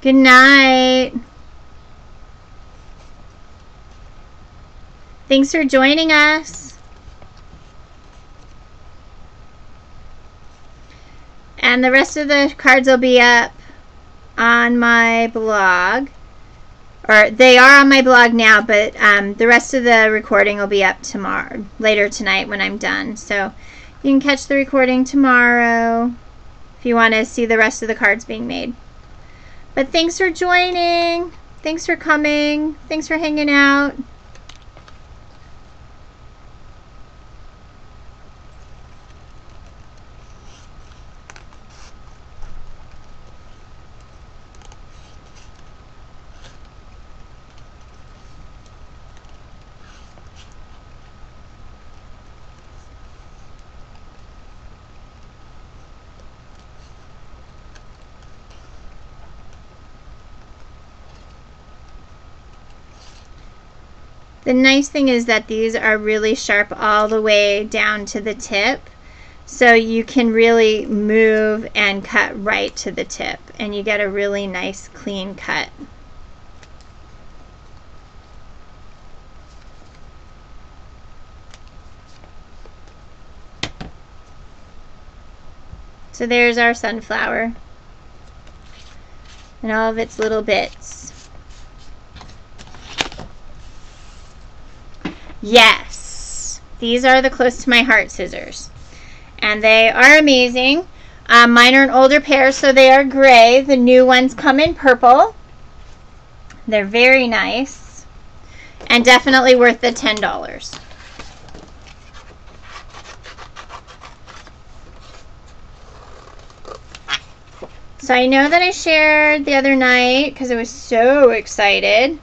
Good night. Thanks for joining us. And the rest of the cards will be up on my blog. Or they are on my blog now, but the rest of the recording will be up tomorrow, later tonight when I'm done. So you can catch the recording tomorrow if you want to see the rest of the cards being made. But thanks for joining. Thanks for coming. Thanks for hanging out. The nice thing is that these are really sharp all the way down to the tip, so you can really move and cut right to the tip, and you get a really nice clean cut. So there's our sunflower and all of its little bits. Yes, these are the Close to My Heart scissors, and they are amazing. Mine are an older pair, so they are gray. The new ones come in purple. They're very nice and definitely worth the $10. So I know that I shared the other night, because I was so excited,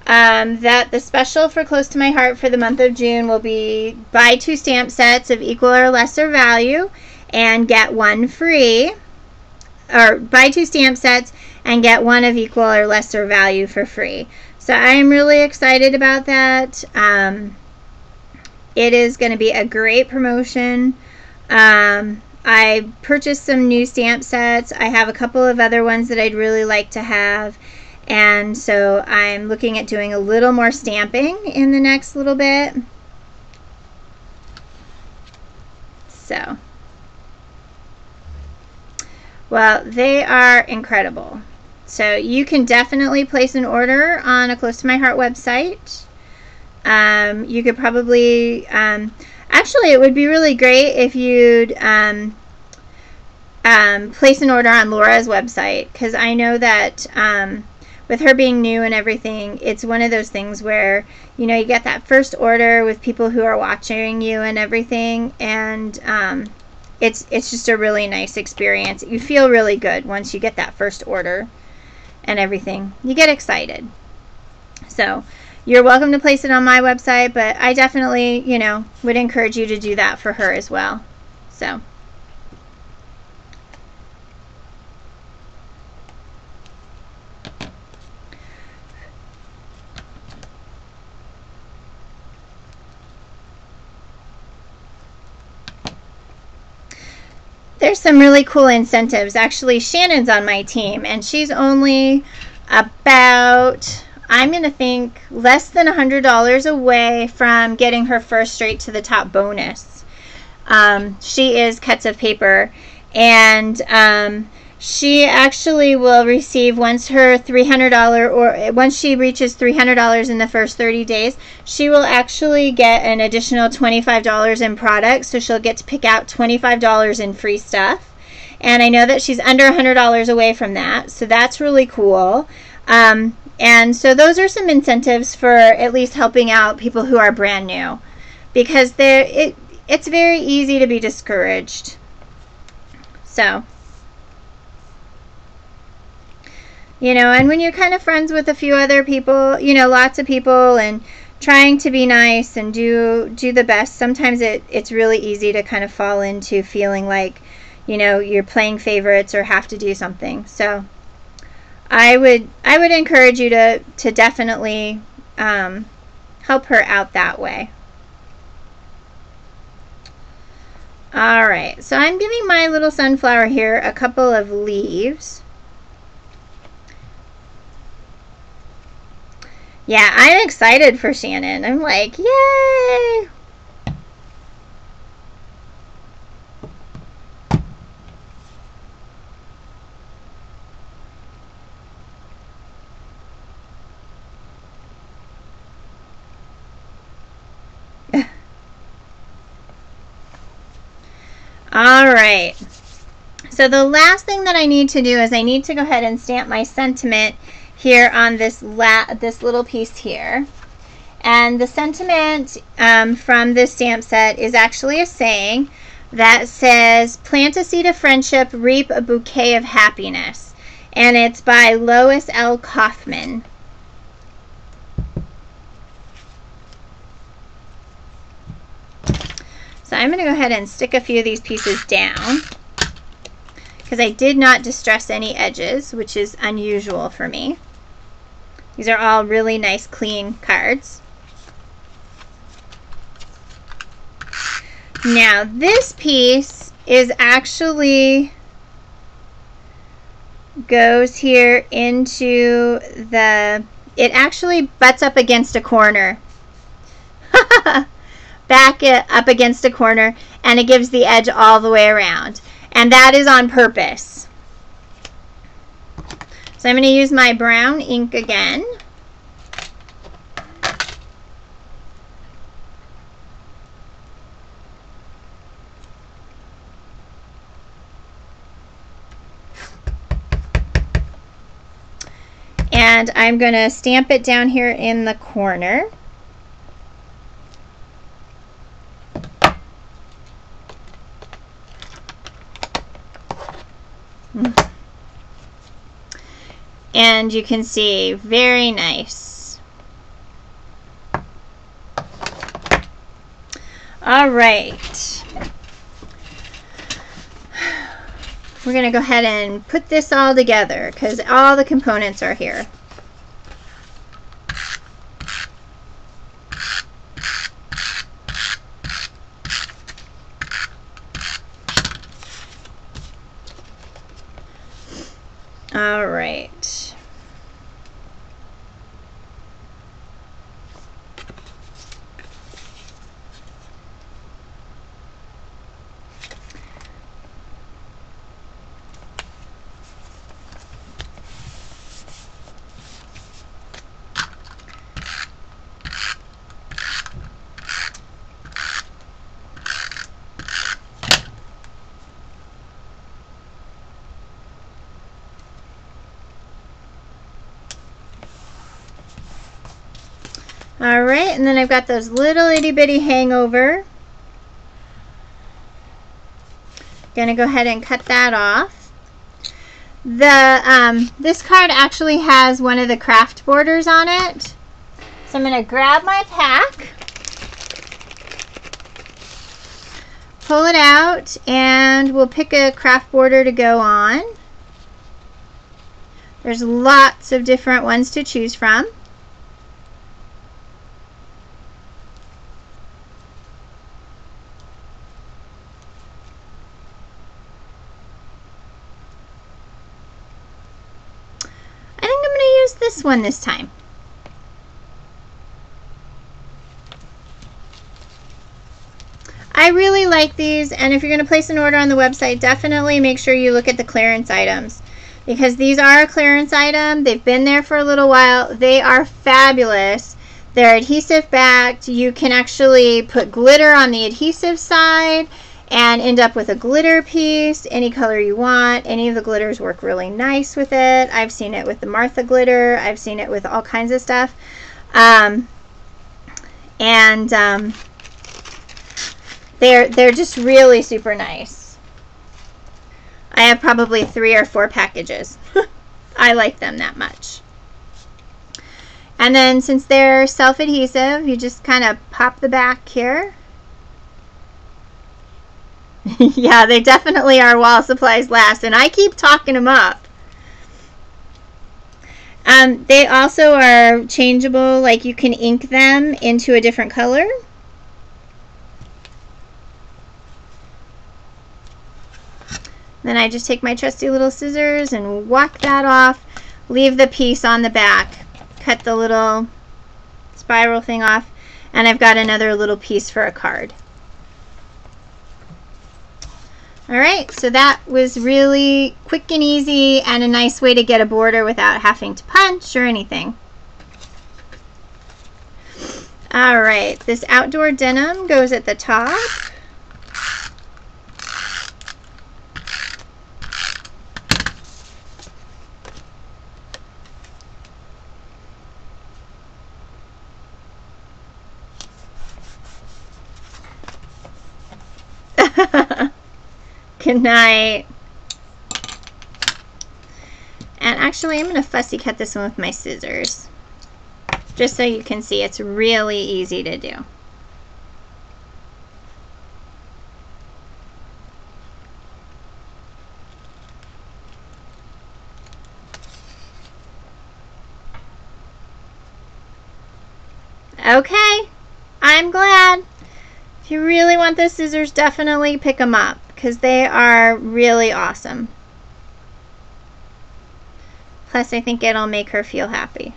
that the special for Close to My Heart for the month of June will be buy 2 stamp sets of equal or lesser value and get 1 free, or buy 2 stamp sets and get 1 of equal or lesser value for free. So I am really excited about that. It is going to be a great promotion. I purchased some new stamp sets. I have a couple of other ones that I'd really like to have. And so I'm looking at doing a little more stamping in the next little bit. So, well, they are incredible. So you can definitely place an order on a Close to My Heart website. You could probably, actually it would be really great if you'd place an order on Laura's website, because I know that with her being new and everything, it's one of those things where, you know, you get that first order with people who are watching you and everything, and it's just a really nice experience. You feel really good once you get that first order and everything. You get excited. So you're welcome to place it on my website, but I definitely, you know, would encourage you to do that for her as well. So there's some really cool incentives. Actually, Shannon's on my team, and she's only about, I'm going to think, less than $100 away from getting her first Straight to the Top bonus. She is Cuts of Paper, and she actually will receive, once her $300, or once she reaches $300 in the first 30 days, she will actually get an additional $25 in products. So she'll get to pick out $25 in free stuff. And I know that she's under $100 away from that, so that's really cool. And so those are some incentives for at least helping out people who are brand new, because it's very easy to be discouraged. So, you know, and when you're kind of friends with a few other people, you know, lots of people, and trying to be nice and do the best, sometimes it's really easy to kind of fall into feeling like, you know, you're playing favorites or have to do something. So I would encourage you to definitely help her out that way. All right, so I'm giving my little sunflower here a couple of leaves. Yeah, I'm excited for Shannon. I'm like, yay! All right. So the last thing that I need to do is I need to go ahead and stamp my sentiment here on this little piece here. And the sentiment from this stamp set is actually a saying that says, "Plant a seed of friendship, reap a bouquet of happiness." And it's by Lois L. Kaufman. So I'm going to go ahead and stick a few of these pieces down because I did not distress any edges, which is unusual for me. These are all really nice, clean cards. Now this piece is actually goes here into the, it actually butts up against a corner. Back it up against a corner, and it gives the edge all the way around. And that is on purpose. So I'm going to use my brown ink again. And I'm going to stamp it down here in the corner. And you can see, very nice. All right. We're going to go ahead and put this all together because all the components are here. All right. All right, and then I've got those little itty bitty hangover. Gonna go ahead and cut that off. This card actually has one of the craft borders on it. So I'm gonna grab my pack, pull it out, and we'll pick a craft border to go on. There's lots of different ones to choose from. This one this time. I really like these, and if you're going to place an order on the website, definitely make sure you look at the clearance items because these are a clearance item. They've been there for a little while. They are fabulous. They're adhesive backed. You can actually put glitter on the adhesive side and end up with a glitter piece, any color you want. Any of the glitters work really nice with it. I've seen it with the Martha glitter. I've seen it with all kinds of stuff. They're just really super nice. I have probably 3 or 4 packages. I like them that much. And then since they're self-adhesive, you just kind of pop the back here. Yeah, they definitely are while supplies last, and I keep talking them up. They also are changeable, like you can ink them into a different color. Then I just take my trusty little scissors and whack that off, leave the piece on the back, cut the little spiral thing off, and I've got another little piece for a card. Alright, so that was really quick and easy and a nice way to get a border without having to punch or anything. Alright, this outdoor denim goes at the top. Good night. And actually, I'm going to fussy cut this one with my scissors, just so you can see it's really easy to do. Okay, I'm glad. If you really want the scissors, definitely pick them up, because they are really awesome. Plus, I think it'll make her feel happy.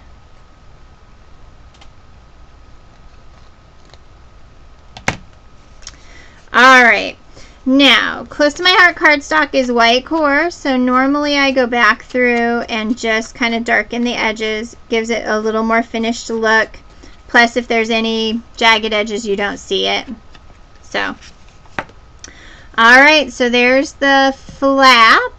Alright, now, close to my heart cardstock is white core, so normally I go back through and just kind of darken the edges, gives it a little more finished look. Plus, if there's any jagged edges, you don't see it. So, alright, so there's the flap.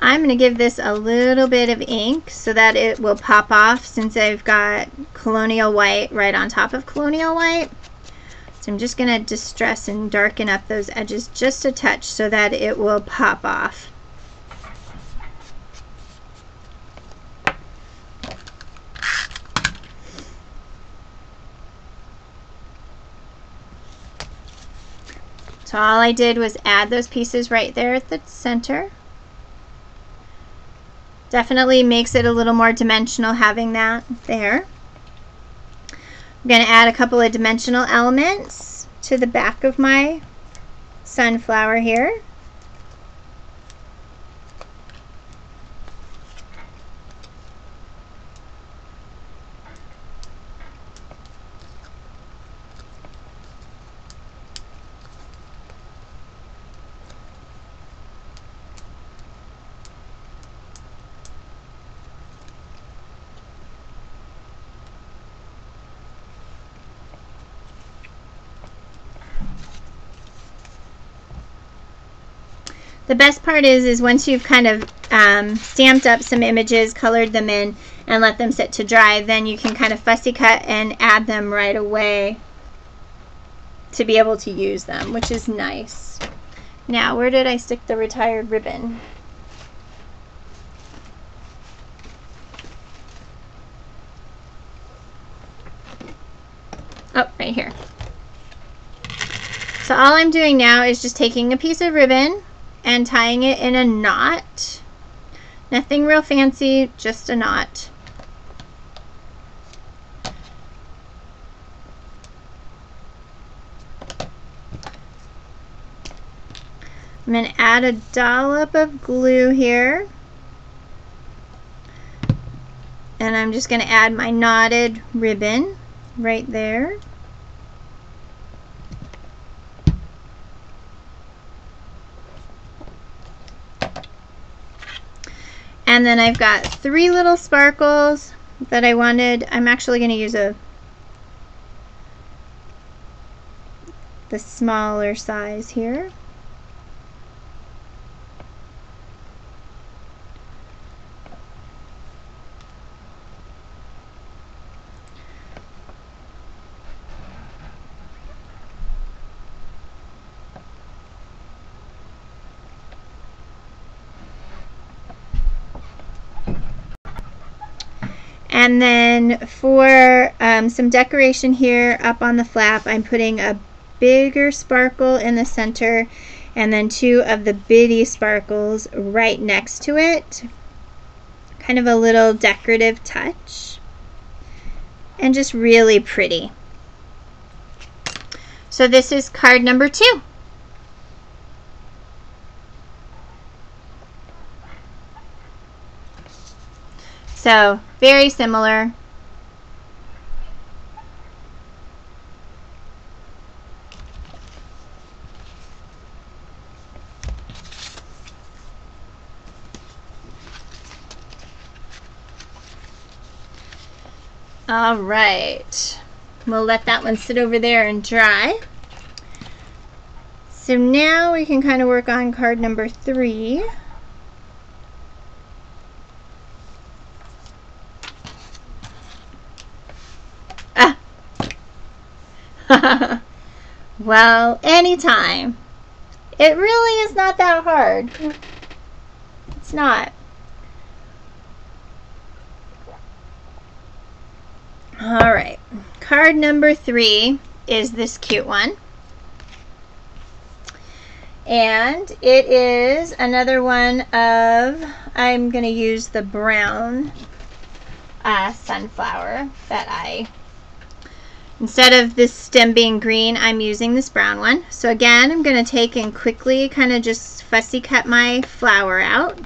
I'm going to give this a little bit of ink so that it will pop off, since I've got Colonial White right on top of Colonial White. So I'm just going to distress and darken up those edges just a touch so that it will pop off. So all I did was add those pieces right there at the center. Definitely makes it a little more dimensional having that there. I'm going to add a couple of dimensional elements to the back of my sunflower here. The best part is once you've kind of stamped up some images, colored them in, and let them sit to dry, then you can kind of fussy cut and add them right away to be able to use them, which is nice. Now, where did I stick the retired ribbon? Oh, right here. So all I'm doing now is just taking a piece of ribbon and tying it in a knot. Nothing real fancy, just a knot. I'm going to add a dollop of glue here. And I'm just going to add my knotted ribbon right there. And then I've got 3 little sparkles that I wanted. I'm actually going to use the smaller size here. And then for some decoration here up on the flap, I'm putting a bigger sparkle in the center, and then 2 of the bitty sparkles right next to it. Kind of a little decorative touch, and just really pretty. So this is card number 2. So very similar. All right, we'll let that one sit over there and dry. So now we can kind of work on card number 3. Ah. Well, anytime. It really is not that hard. It's not. All right, card number 3 is this cute one. And it is another one of, I'm going to use the brown sunflower that instead of this stem being green, I'm using this brown one. So again, I'm going to take and quickly kind of just fussy cut my flower out.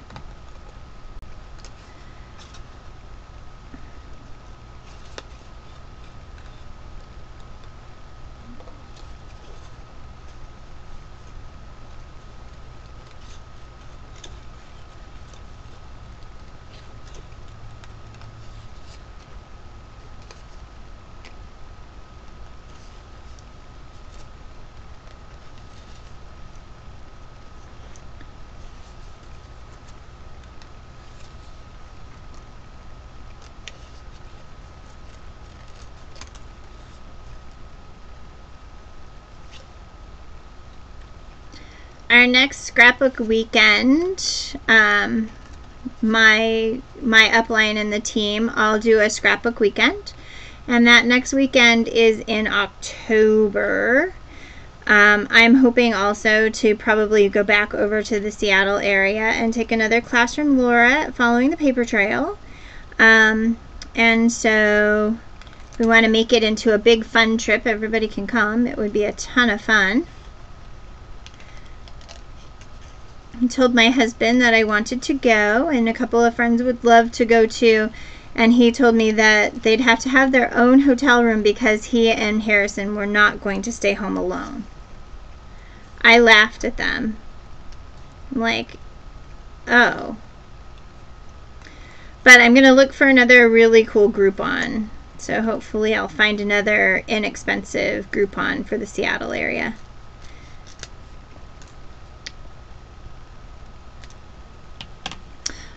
Our next scrapbook weekend, my upline and the team all do a scrapbook weekend, and that next weekend is in October. I'm hoping also to probably go back over to the Seattle area and take another class from Laura following the paper trail. And so we want to make it into a big fun trip. Everybody can come. It would be a ton of fun. I told my husband that I wanted to go, and a couple of friends would love to go too, and he told me that they'd have to have their own hotel room because he and Harrison were not going to stay home alone. I laughed at them. I'm like, oh. But I'm going to look for another really cool Groupon, so hopefully I'll find another inexpensive Groupon for the Seattle area.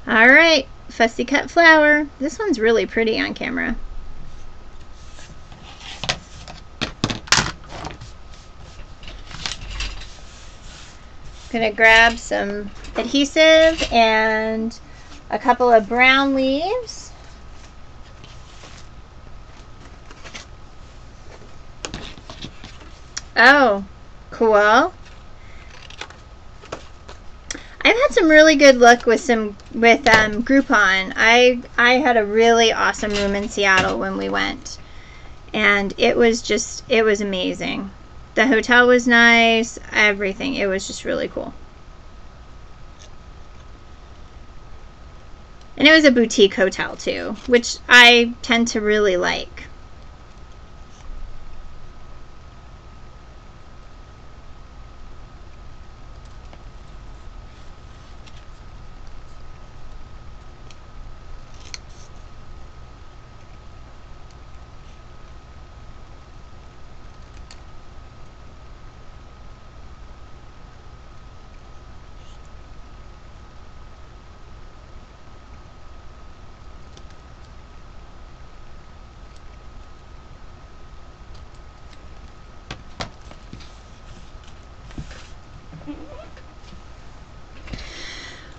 All right, fussy cut flower. This one's really pretty on camera. I'm gonna grab some adhesive and a couple of brown leaves. Oh, cool. I've had some really good luck with Groupon. I had a really awesome room in Seattle when we went, and it was amazing. The hotel was nice, everything. It was just really cool. And it was a boutique hotel too, which I tend to really like.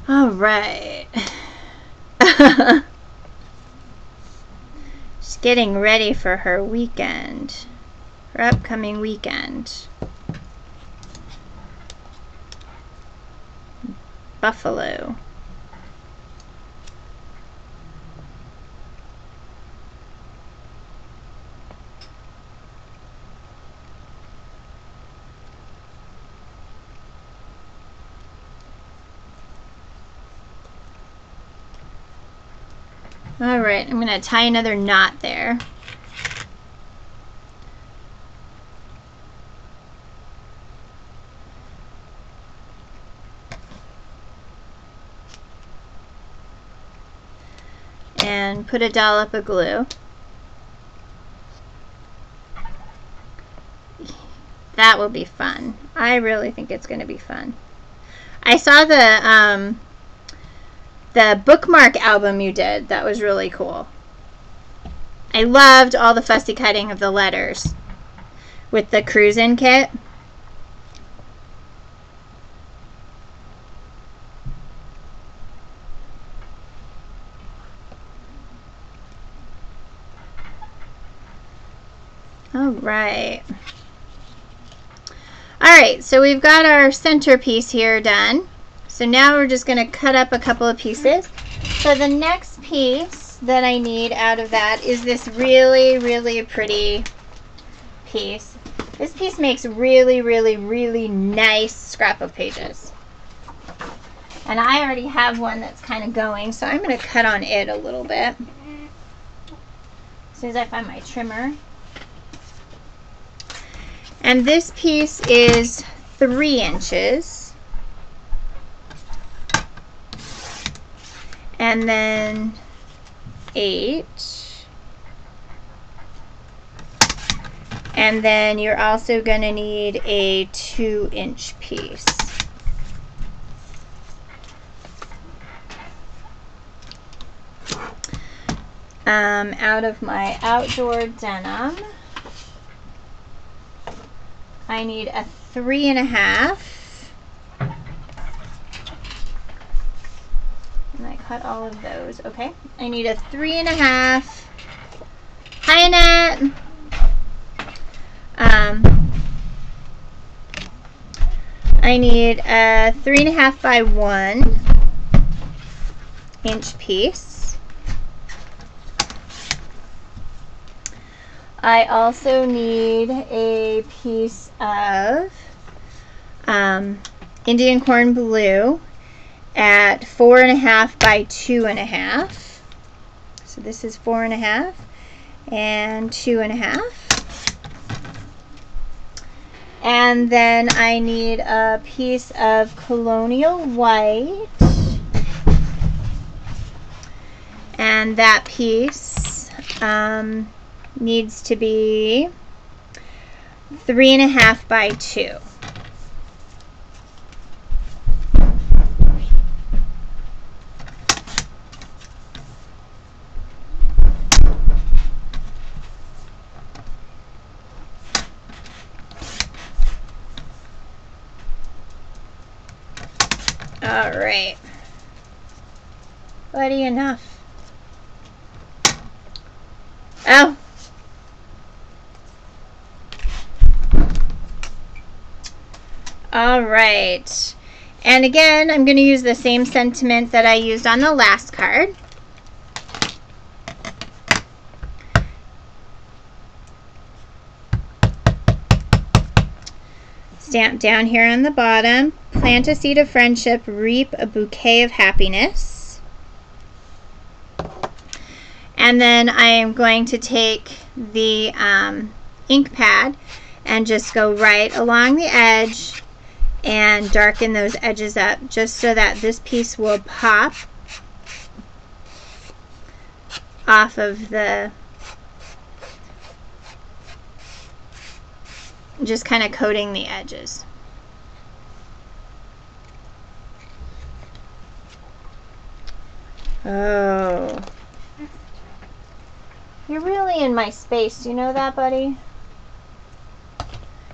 All right. She's getting ready for her weekend, her upcoming weekend. buffalo. All right, I'm going to tie another knot there. And put a dollop of glue. That will be fun. I really think it's going to be fun. I saw the bookmark album you did. That was really cool. I loved all the fussy cutting of the letters with the cruisin' kit. All right. All right, so we've got our centerpiece here done. So now we're just going to cut up a couple of pieces. So the next piece that I need out of that is this really, really pretty piece. This piece makes really, really, really nice scrap of pages. And I already have one that's kind of going, so I'm going to cut on it a little bit. As soon as I find my trimmer. And this piece is 3 inches. And then 8. And then you're also going to need a 2-inch piece. Out of my outdoor denim, I need a 3.5. And I cut all of those. Okay. I need a 3.5. Hi, Annette. I need a 3.5 by 1 inch piece. I also need a piece of Indian corn blue at 4.5 by 2.5. So this is 4.5 and 2.5. And then I need a piece of colonial white. And that piece needs to be 3.5 by 2. All right, buddy, enough. Oh. All right, and again, I'm going to use the same sentiment that I used on the last card. Stamp down here on the bottom, plant a seed of friendship, reap a bouquet of happiness. And then I am going to take the ink pad and just go right along the edge and darken those edges up just so that this piece will pop off of the, just kind of coating the edges. Oh, you're really in my space, you know that, buddy?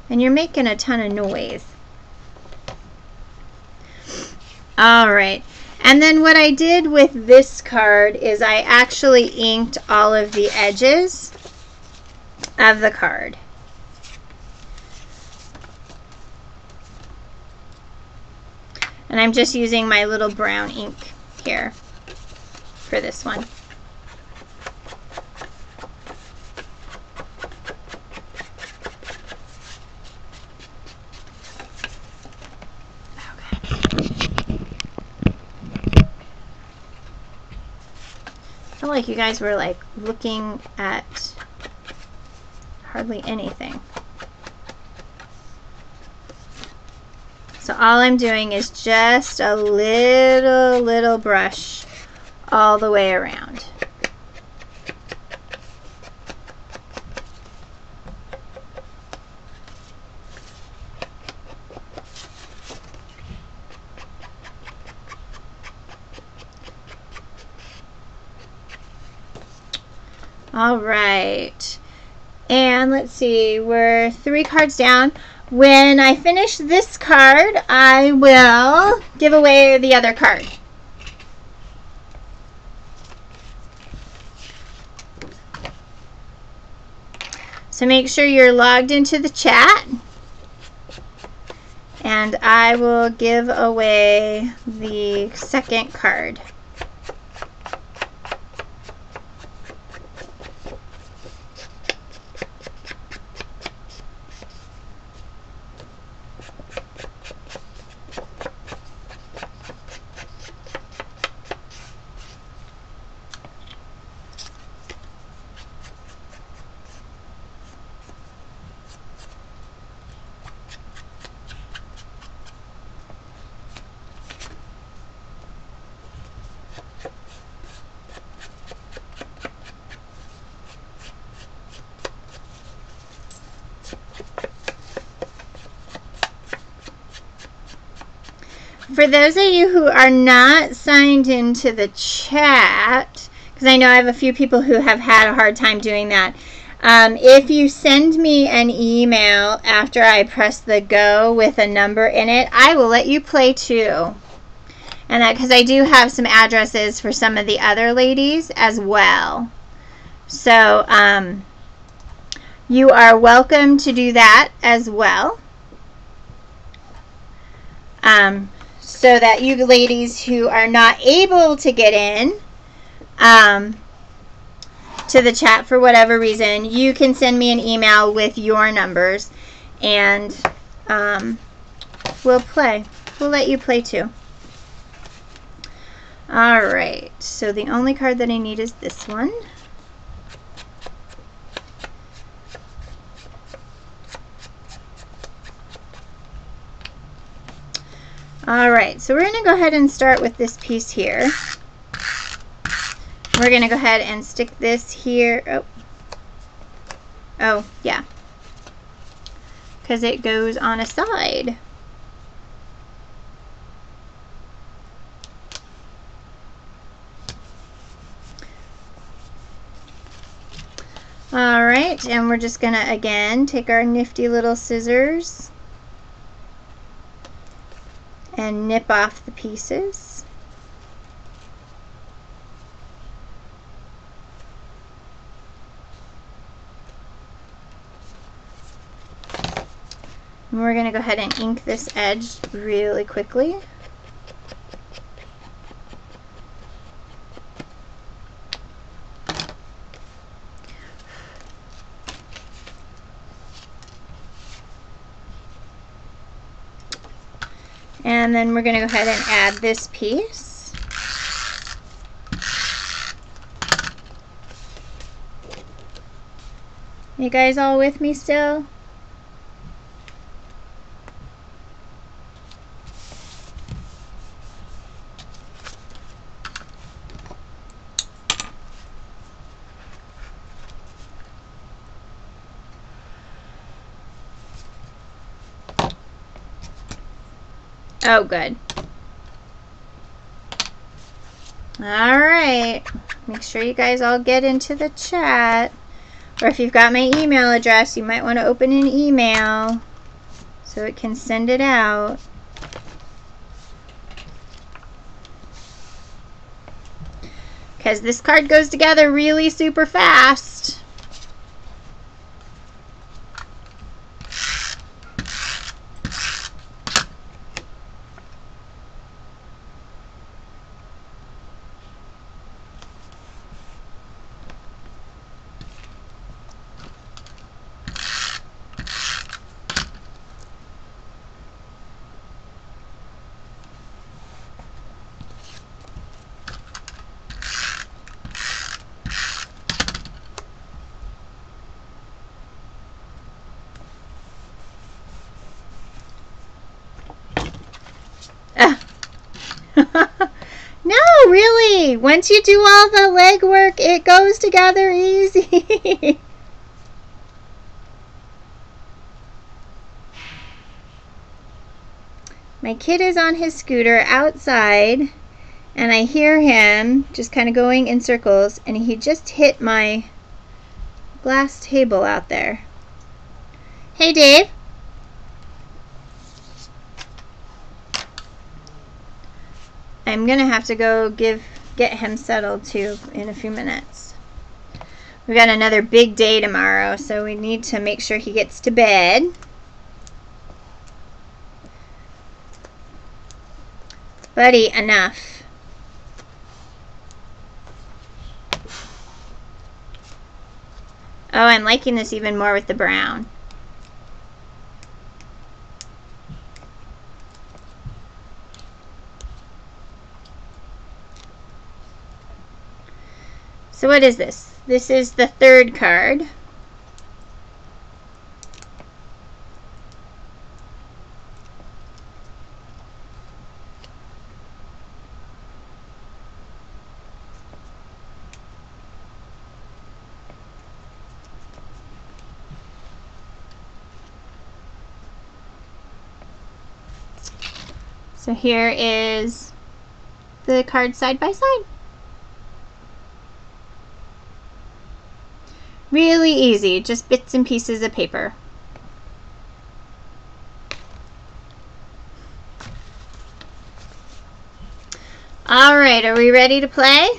And you're making a ton of noise. All right, and then what I did with this card is I actually inked all of the edges of the card. And I'm just using my little brown ink here for this one. I feel like you guys were like looking at hardly anything. So all I'm doing is just a little brush all the way around. All right, and let's see, we're 3 cards down. When I finish this card, I will give away the other card. So make sure you're logged into the chat, and I will give away the second card. For those of you who are not signed into the chat, because I know I have a few people who have had a hard time doing that, if you send me an email after I press the go with a number in it, I will let you play too. And that because I do have some addresses for some of the other ladies as well. So you are welcome to do that as well. So that you ladies who are not able to get in to the chat for whatever reason, you can send me an email with your numbers, and we'll play. We'll let you play too. All right, so the only card that I need is this one. All right, so we're going to go ahead and start with this piece here. We're going to go ahead and stick this here. Oh, yeah, because it goes on a side. All right, and we're just going to, again, take our nifty little scissors and nip off the pieces. And we're going to go ahead and ink this edge really quickly. And then we're going to go ahead and add this piece. You guys all with me still? Oh, good. All right. Make sure you guys all get into the chat. Or if you've got my email address, you might want to open an email so it can send it out. Because this card goes together really super fast. easy. Once you do all the legwork, it goes together easy. My kid is on his scooter outside, and I hear him just kind of going in circles, and he just hit my glass table out there. Hey, Dave. I'm gonna have to go get him settled too in a few minutes. We got another big day tomorrow, so we need to make sure he gets to bed. Buddy, enough. Oh, I'm liking this even more with the brown. So what is this? This is the third card. So here is the card side by side. Really easy, just bits and pieces of paper. All right, are we ready to play?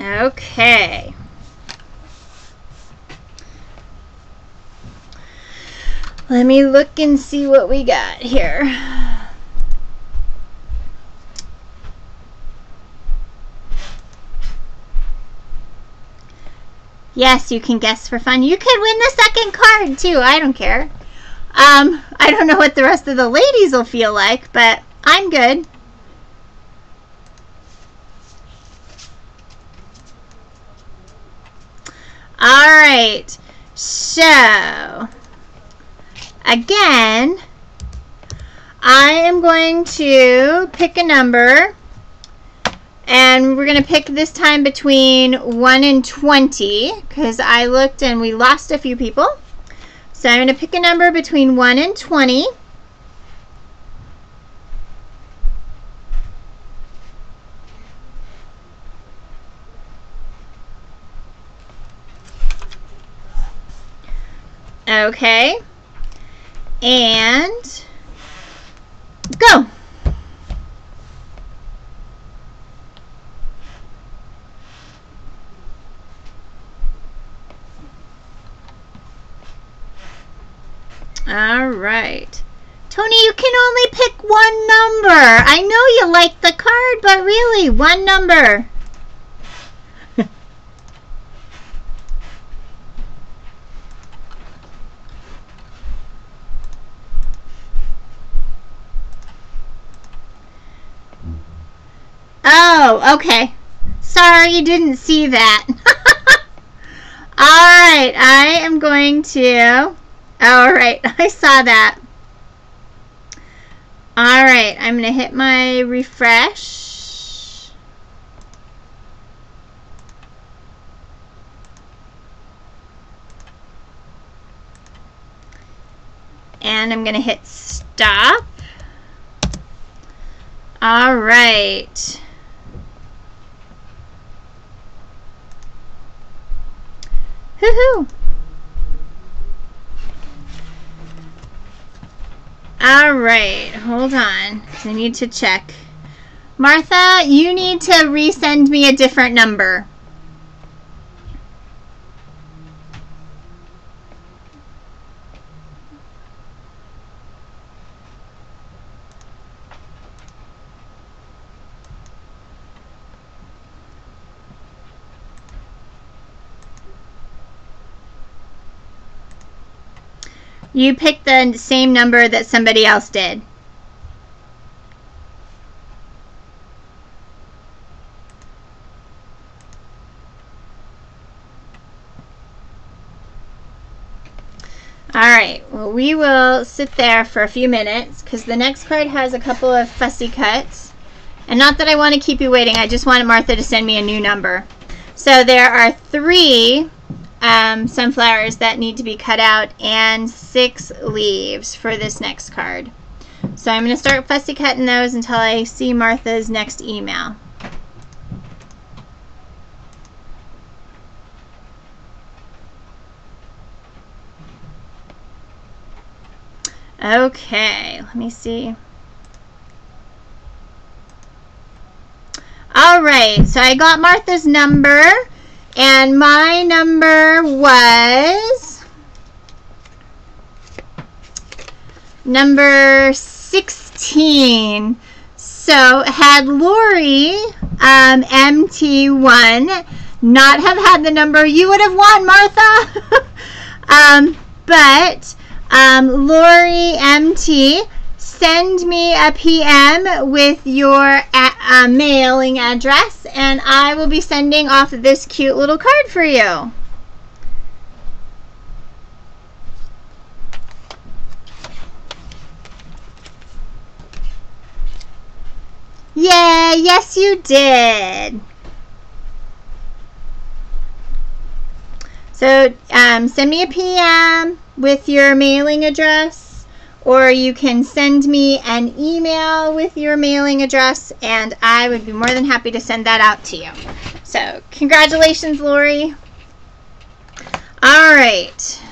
Okay. Let me look and see what we got here. Yes, you can guess for fun. You could win the second card too. I don't care. I don't know what the rest of the ladies will feel like, but I'm good. All right. So, again, I am going to pick a number, and we're going to pick this time between 1 and 20, because I looked and we lost a few people. So I'm going to pick a number between 1 and 20. Okay. And go. All right. Tony, you can only pick one number. I know you like the card, but really, one number. Oh, okay. Sorry you didn't see that. All right, I am going to... All right, I saw that. All right, I'm going to hit my refresh. And I'm going to hit stop. All right. Hoo-hoo. All right, hold on, because I need to check. Martha, you need to resend me a different number. You picked the same number that somebody else did. All right, well, we will sit there for a few minutes because the next card has a couple of fussy cuts. And not that I want to keep you waiting, I just wanted Martha to send me a new number. So there are 3 sunflowers that need to be cut out and 6 leaves for this next card. So I'm going to start fussy cutting those until I see Martha's next email. Okay, let me see. All right, so I got Martha's number, and my number was number 16. So had Lori, MT1, not have had the number, you would have won, Martha. But Lori MT, send me a PM with your mailing address, and I will be sending off this cute little card for you. Yay, yes you did. So send me a PM with your mailing address, or you can send me an email with your mailing address, and I would be more than happy to send that out to you. So congratulations, Lori. All right.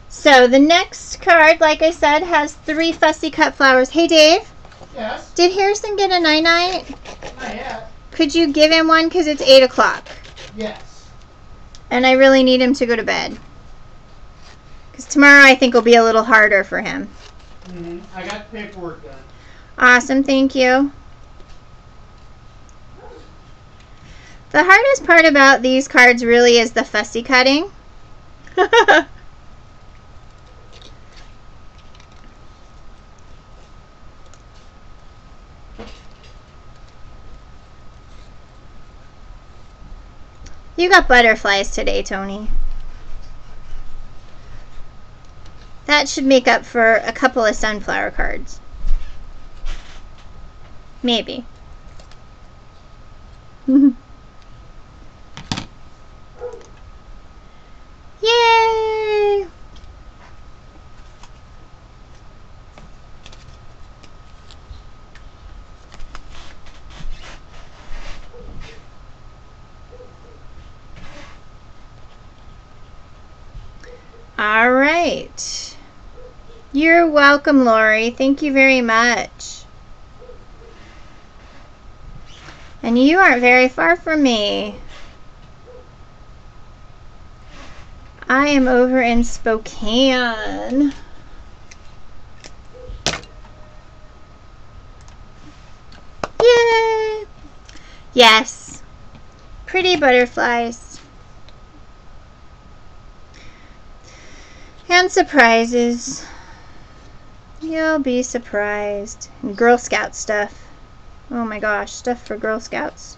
So the next card, like I said, has 3 fussy cut flowers. Hey, Dave. Yes? Did Harrison get a night-night? Not yet. Could you give him one because it's 8 o'clock? Yes. And I really need him to go to bed. Because tomorrow I think will be a little harder for him. I got paperwork done. Awesome, thank you. The hardest part about these cards really is the fussy cutting. You got butterflies today, Tony. That should make up for a couple of sunflower cards. Maybe. Yay! All right. You're welcome, Lori. Thank you very much. And you aren't very far from me. I am over in Spokane. Yay! Yes. Pretty butterflies. And surprises. You'll be surprised. And Girl Scout stuff. Oh my gosh, stuff for Girl Scouts.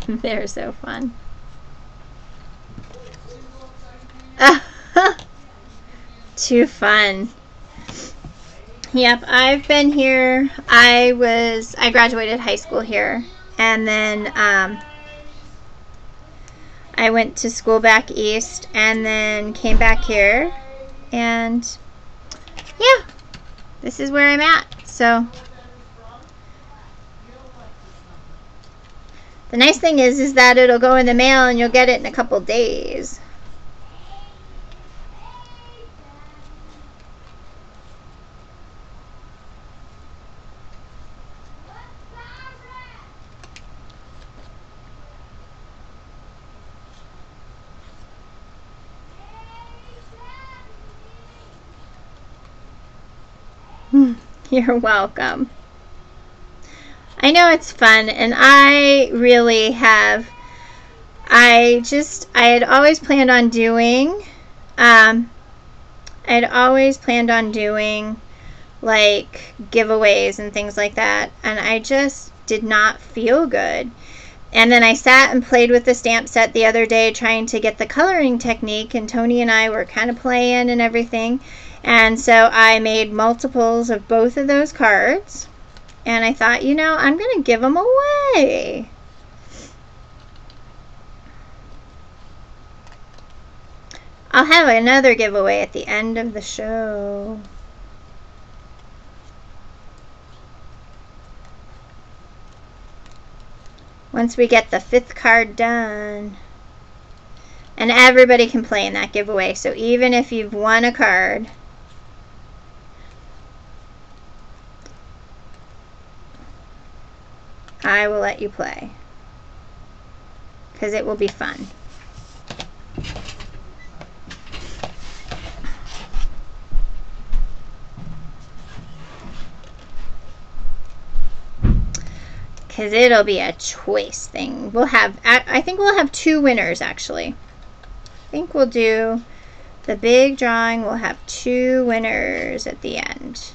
They're so fun. Too fun. Yep, I've been here. I graduated high school here, and then I went to school back east, and then came back here, and yeah, this is where I'm at. So the nice thing is that it'll go in the mail and you'll get it in a couple days. You're welcome. I know it's fun, and I really have. I had always planned on doing, like giveaways and things like that, and I just did not feel good. And then I sat and played with the stamp set the other day trying to get the coloring technique, and Tony and I were kind of playing and everything, and so I made multiples of both of those cards, and I thought, you know, I'm gonna give them away. I'll have another giveaway at the end of the show. Once we get the 5th card done. And everybody can play in that giveaway. So even if you've won a card, I will let you play. Because it will be fun. Because it'll be a choice thing. I think we'll have 2 winners, actually. I think we'll do the big drawing. We'll have 2 winners at the end.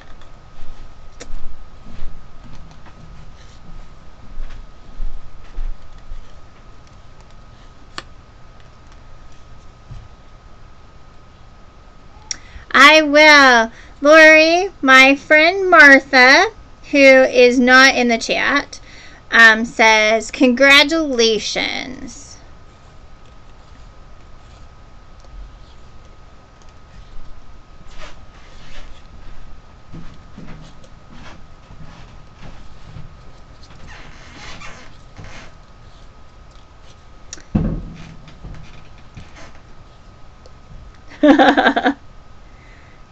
I will. Lori, my friend Martha, who is not in the chat, says, congratulations.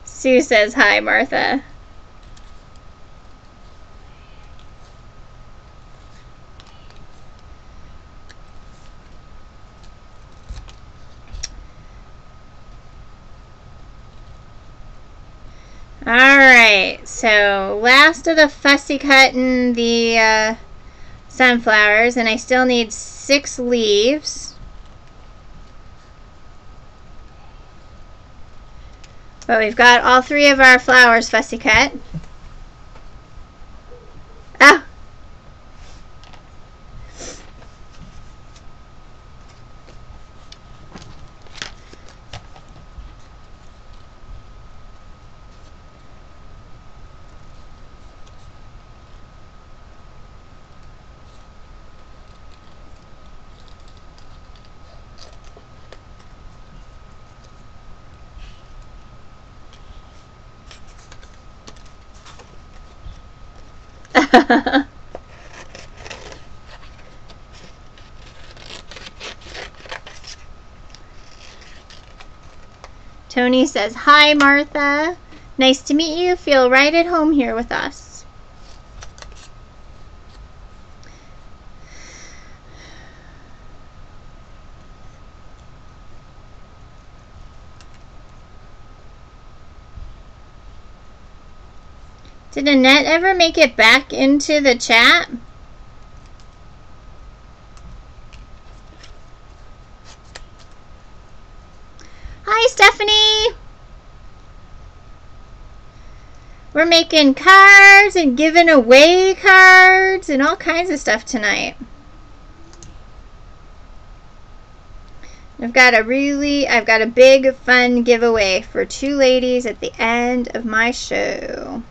Sue says, hi, Martha. Alright, so last of the fussy cutting the sunflowers, and I still need 6 leaves. But we've got all 3 of our flowers fussy cut. Oh! Tony says, hi, Martha. Nice to meet you. Feel right at home here with us. Did Annette ever make it back into the chat? Hi, Stephanie. We're making cards and giving away cards and all kinds of stuff tonight. I've got a big fun giveaway for 2 ladies at the end of my show.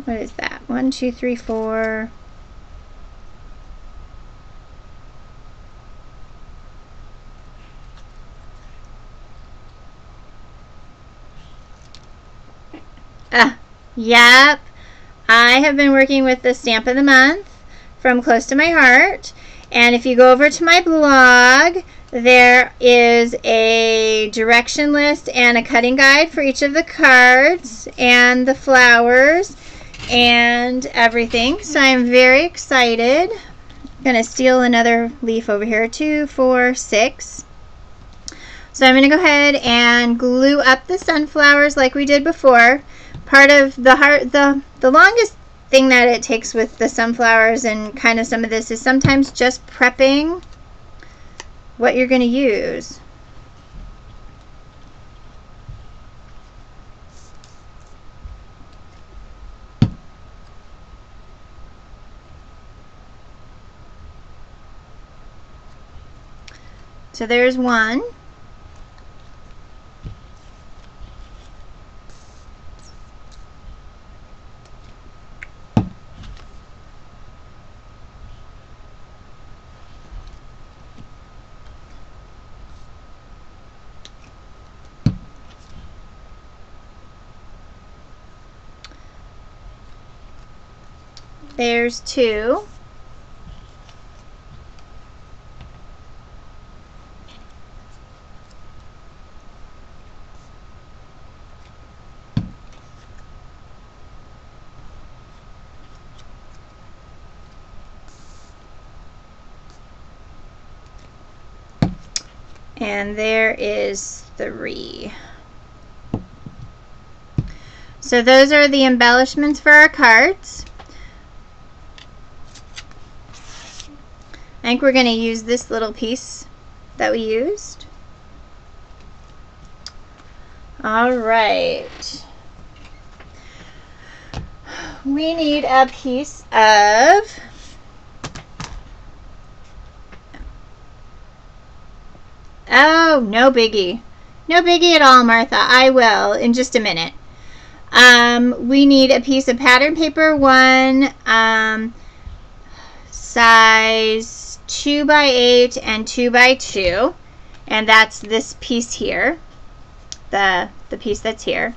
What is that? 1, 2, 3, 4. Yep. I have been working with the Stamp of the Month from Close to My Heart. And if you go over to my blog, There is a direction list and a cutting guide for each of the cards and the flowers and everything. So I'm very excited. I'm going to steal another leaf over here. 2, 4, 6. So I'm going to go ahead and glue up the sunflowers like we did before. Part of the longest thing that it takes with the sunflowers and kind of some of this is sometimes just prepping what you're going to use. So there's one. There's 2. And there is 3. So those are the embellishments for our cards. I think we're going to use this little piece that we used. All right. We need a piece of no biggie. No biggie at all, Martha. I will in just a minute. We need a piece of pattern paper, 1 size 2x8 and 2x2, and that's this piece here, the piece that's here.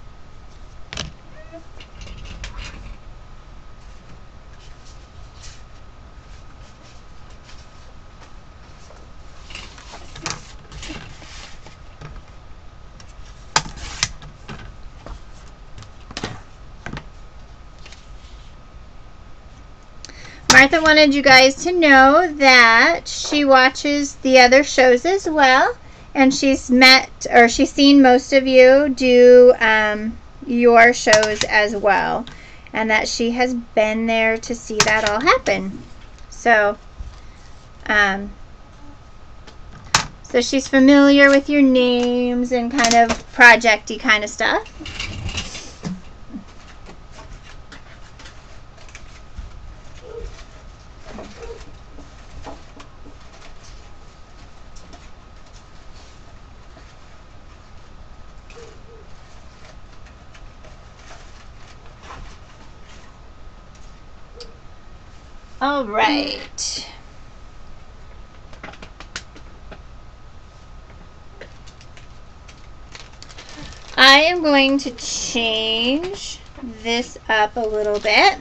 Martha wanted you guys to know that she watches the other shows as well, and she's seen most of you do your shows as well, and that she has been there to see that all happen. So so she's familiar with your names and kind of projecty kind of stuff. All right. I am going to change this up a little bit.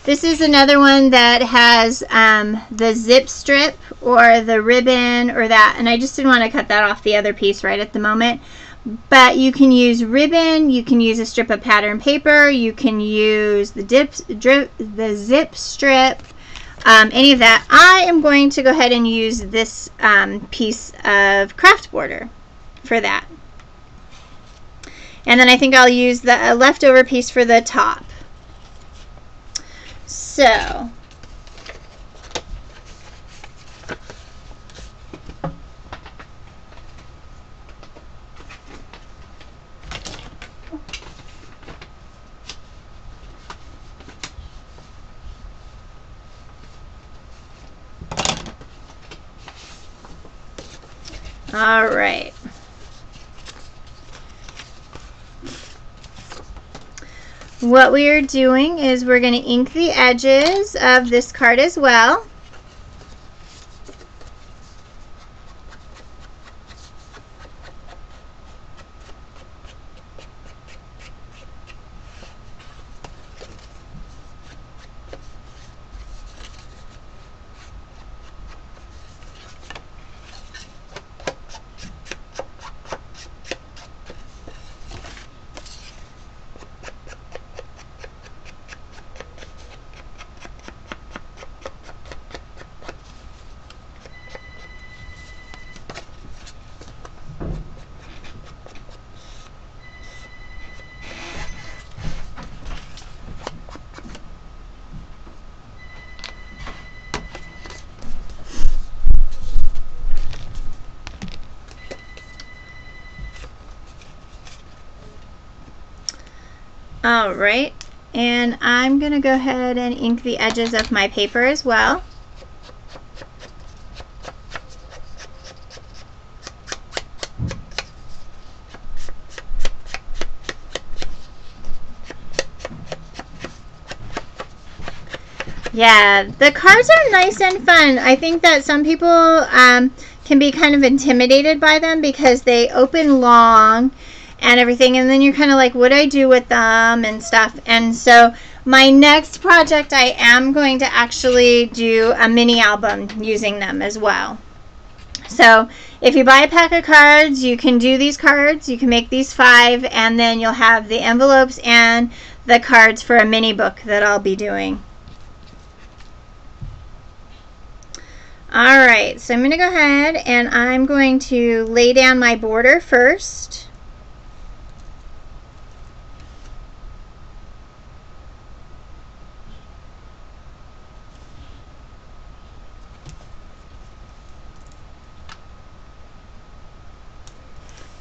This is another one that has the zip strip or the ribbon or that, and I just didn't want to cut that off the other piece right at the moment. But you can use ribbon, you can use a strip of pattern paper, you can use the zip strip, any of that. I am going to go ahead and use this piece of craft border for that. And then I think I'll use the leftover piece for the top. So all right. What we are doing is we're going to ink the edges of this card as well. All right, and I'm gonna go ahead and ink the edges of my paper as well. Yeah, the cards are nice and fun. I think that some people can be kind of intimidated by them because they open long and everything, and then you're kind of like, what do I do with them and stuff. And so my next project, I am going to actually do a mini album using them as well. So if you buy a pack of cards, you can do these cards. You can make these 5, and then you'll have the envelopes and the cards for a mini book that I'll be doing. Alright, so I'm going to go ahead and I'm going to lay down my border first.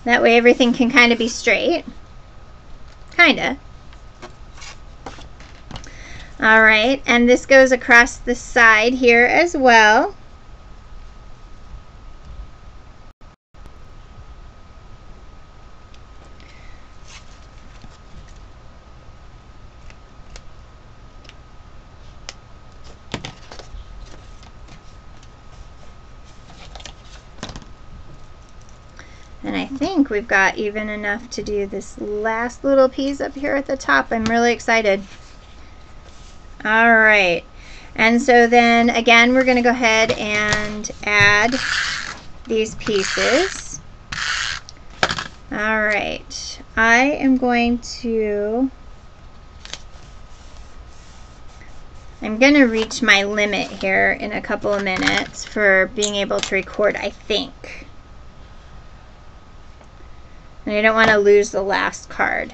That way everything can kind of be straight. Kinda. Alright, and this goes across the side here as well. And I think we've got even enough to do this last little piece up here at the top. I'm really excited. All right. And so then again, we're going to go ahead and add these pieces. All right. I am going to reach my limit here in a couple of minutes for being able to record, I think. And I don't want to lose the last card.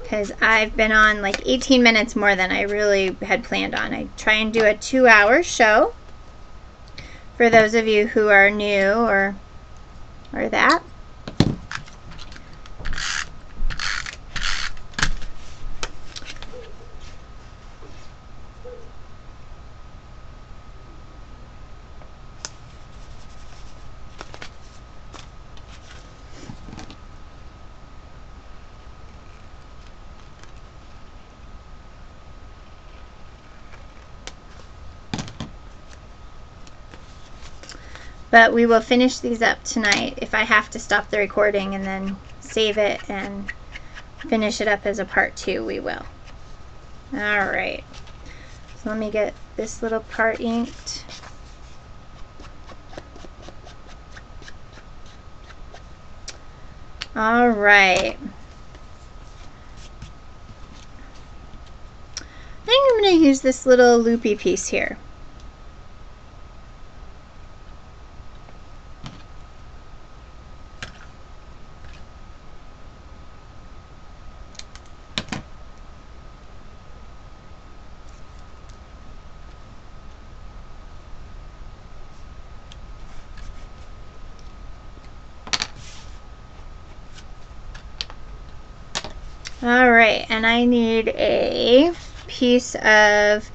Because I've been on like 18 minutes more than I really had planned on. I try and do a 2-hour show for those of you who are new or that. But we will finish these up tonight. If I have to stop the recording and then save it and finish it up as a part 2, we will. Alright. So let me get this little part inked. Alright. I think I'm going to use this little loopy piece here. Alright, and I need a piece of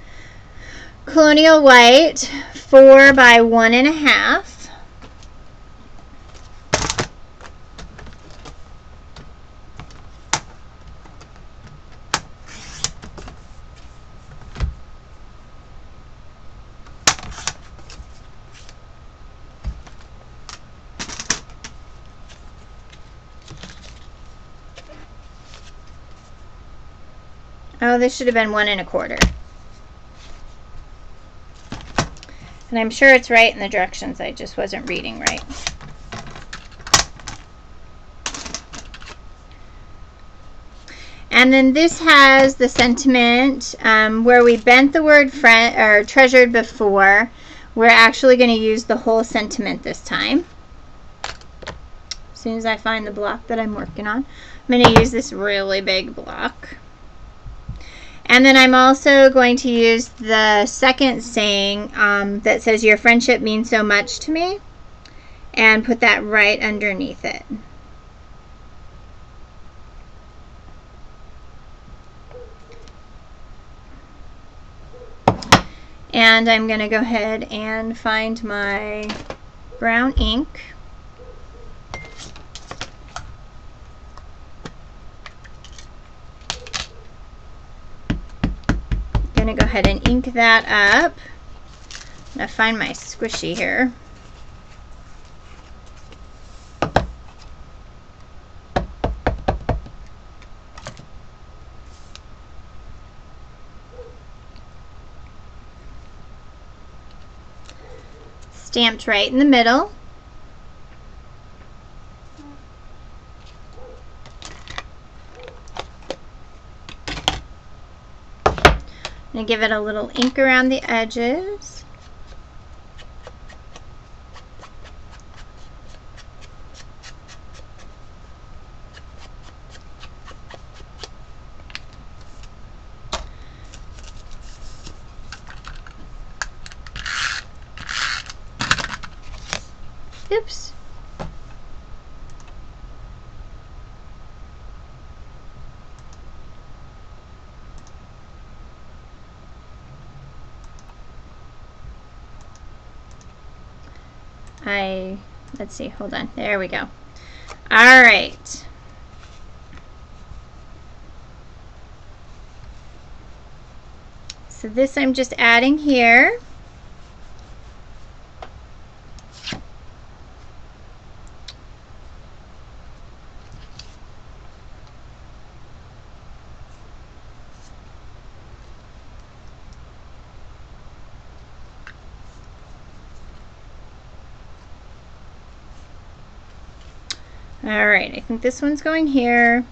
Colonial White 4 by 1.5. Oh, this should have been 1 1/4. And I'm sure it's right in the directions, I just wasn't reading right. And then this has the sentiment where we bent the word friend or treasured before. We're actually going to use the whole sentiment this time. As soon as I find the block that I'm working on, I'm going to use this really big block. And then I'm also going to use the second saying that says, "Your friendship means so much to me," and put that right underneath it. And I'm going to go ahead and find my brown ink. I'm going to go ahead and ink that up. I'm going to find my squishy here. Stamped right in the middle. I'm going to give it a little ink around the edges. Oops. Let's see, hold on. There we go. All right. So this I'm just adding here. Alright, I think this one's going here,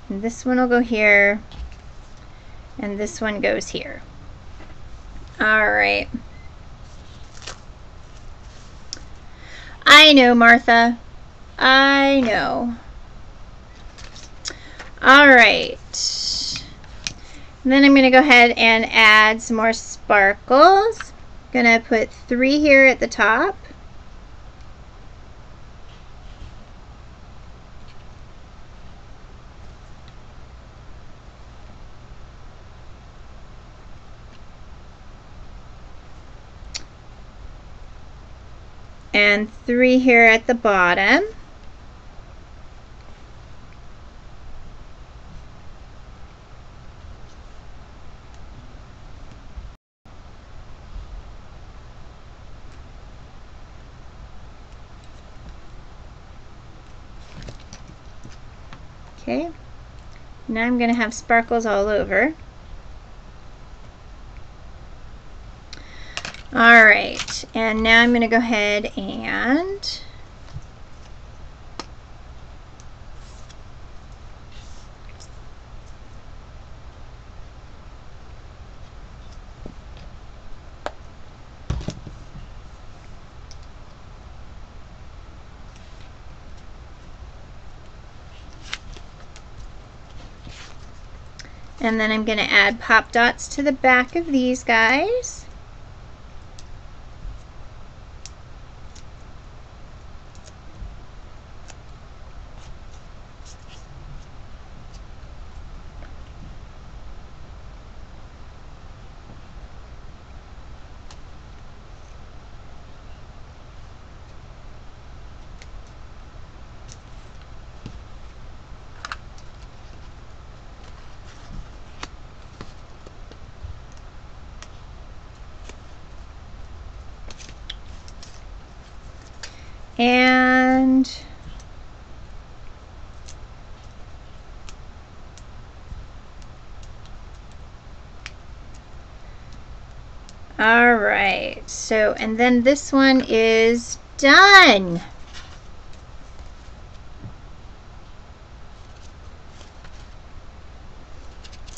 and this one will go here, and this one goes here. Alright. I know, Martha. I know. Alright. Then I'm going to go ahead and add some more sparkles. I'm going to put 3 here at the top. And 3 here at the bottom. Okay, now I'm going to have sparkles all over. Alright, and now I'm going to go ahead and then I'm going to add pop dots to the back of these guys. And all right, so and then this one is done.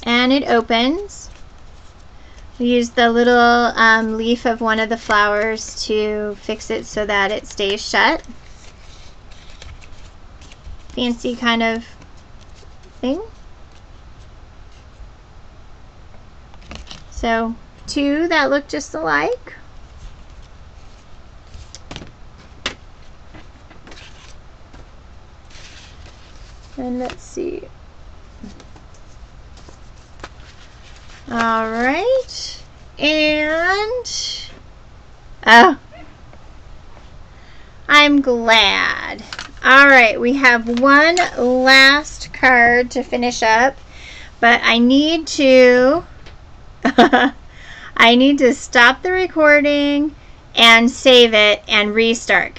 And it opens. We use the little leaf of one of the flowers to fix it so that it stays shut. Fancy kind of thing. So 2 that look just alike. And let's see. All right. And oh, I'm glad. All right, we have one last card to finish up, but I need to I need to stop the recording and save it and restart.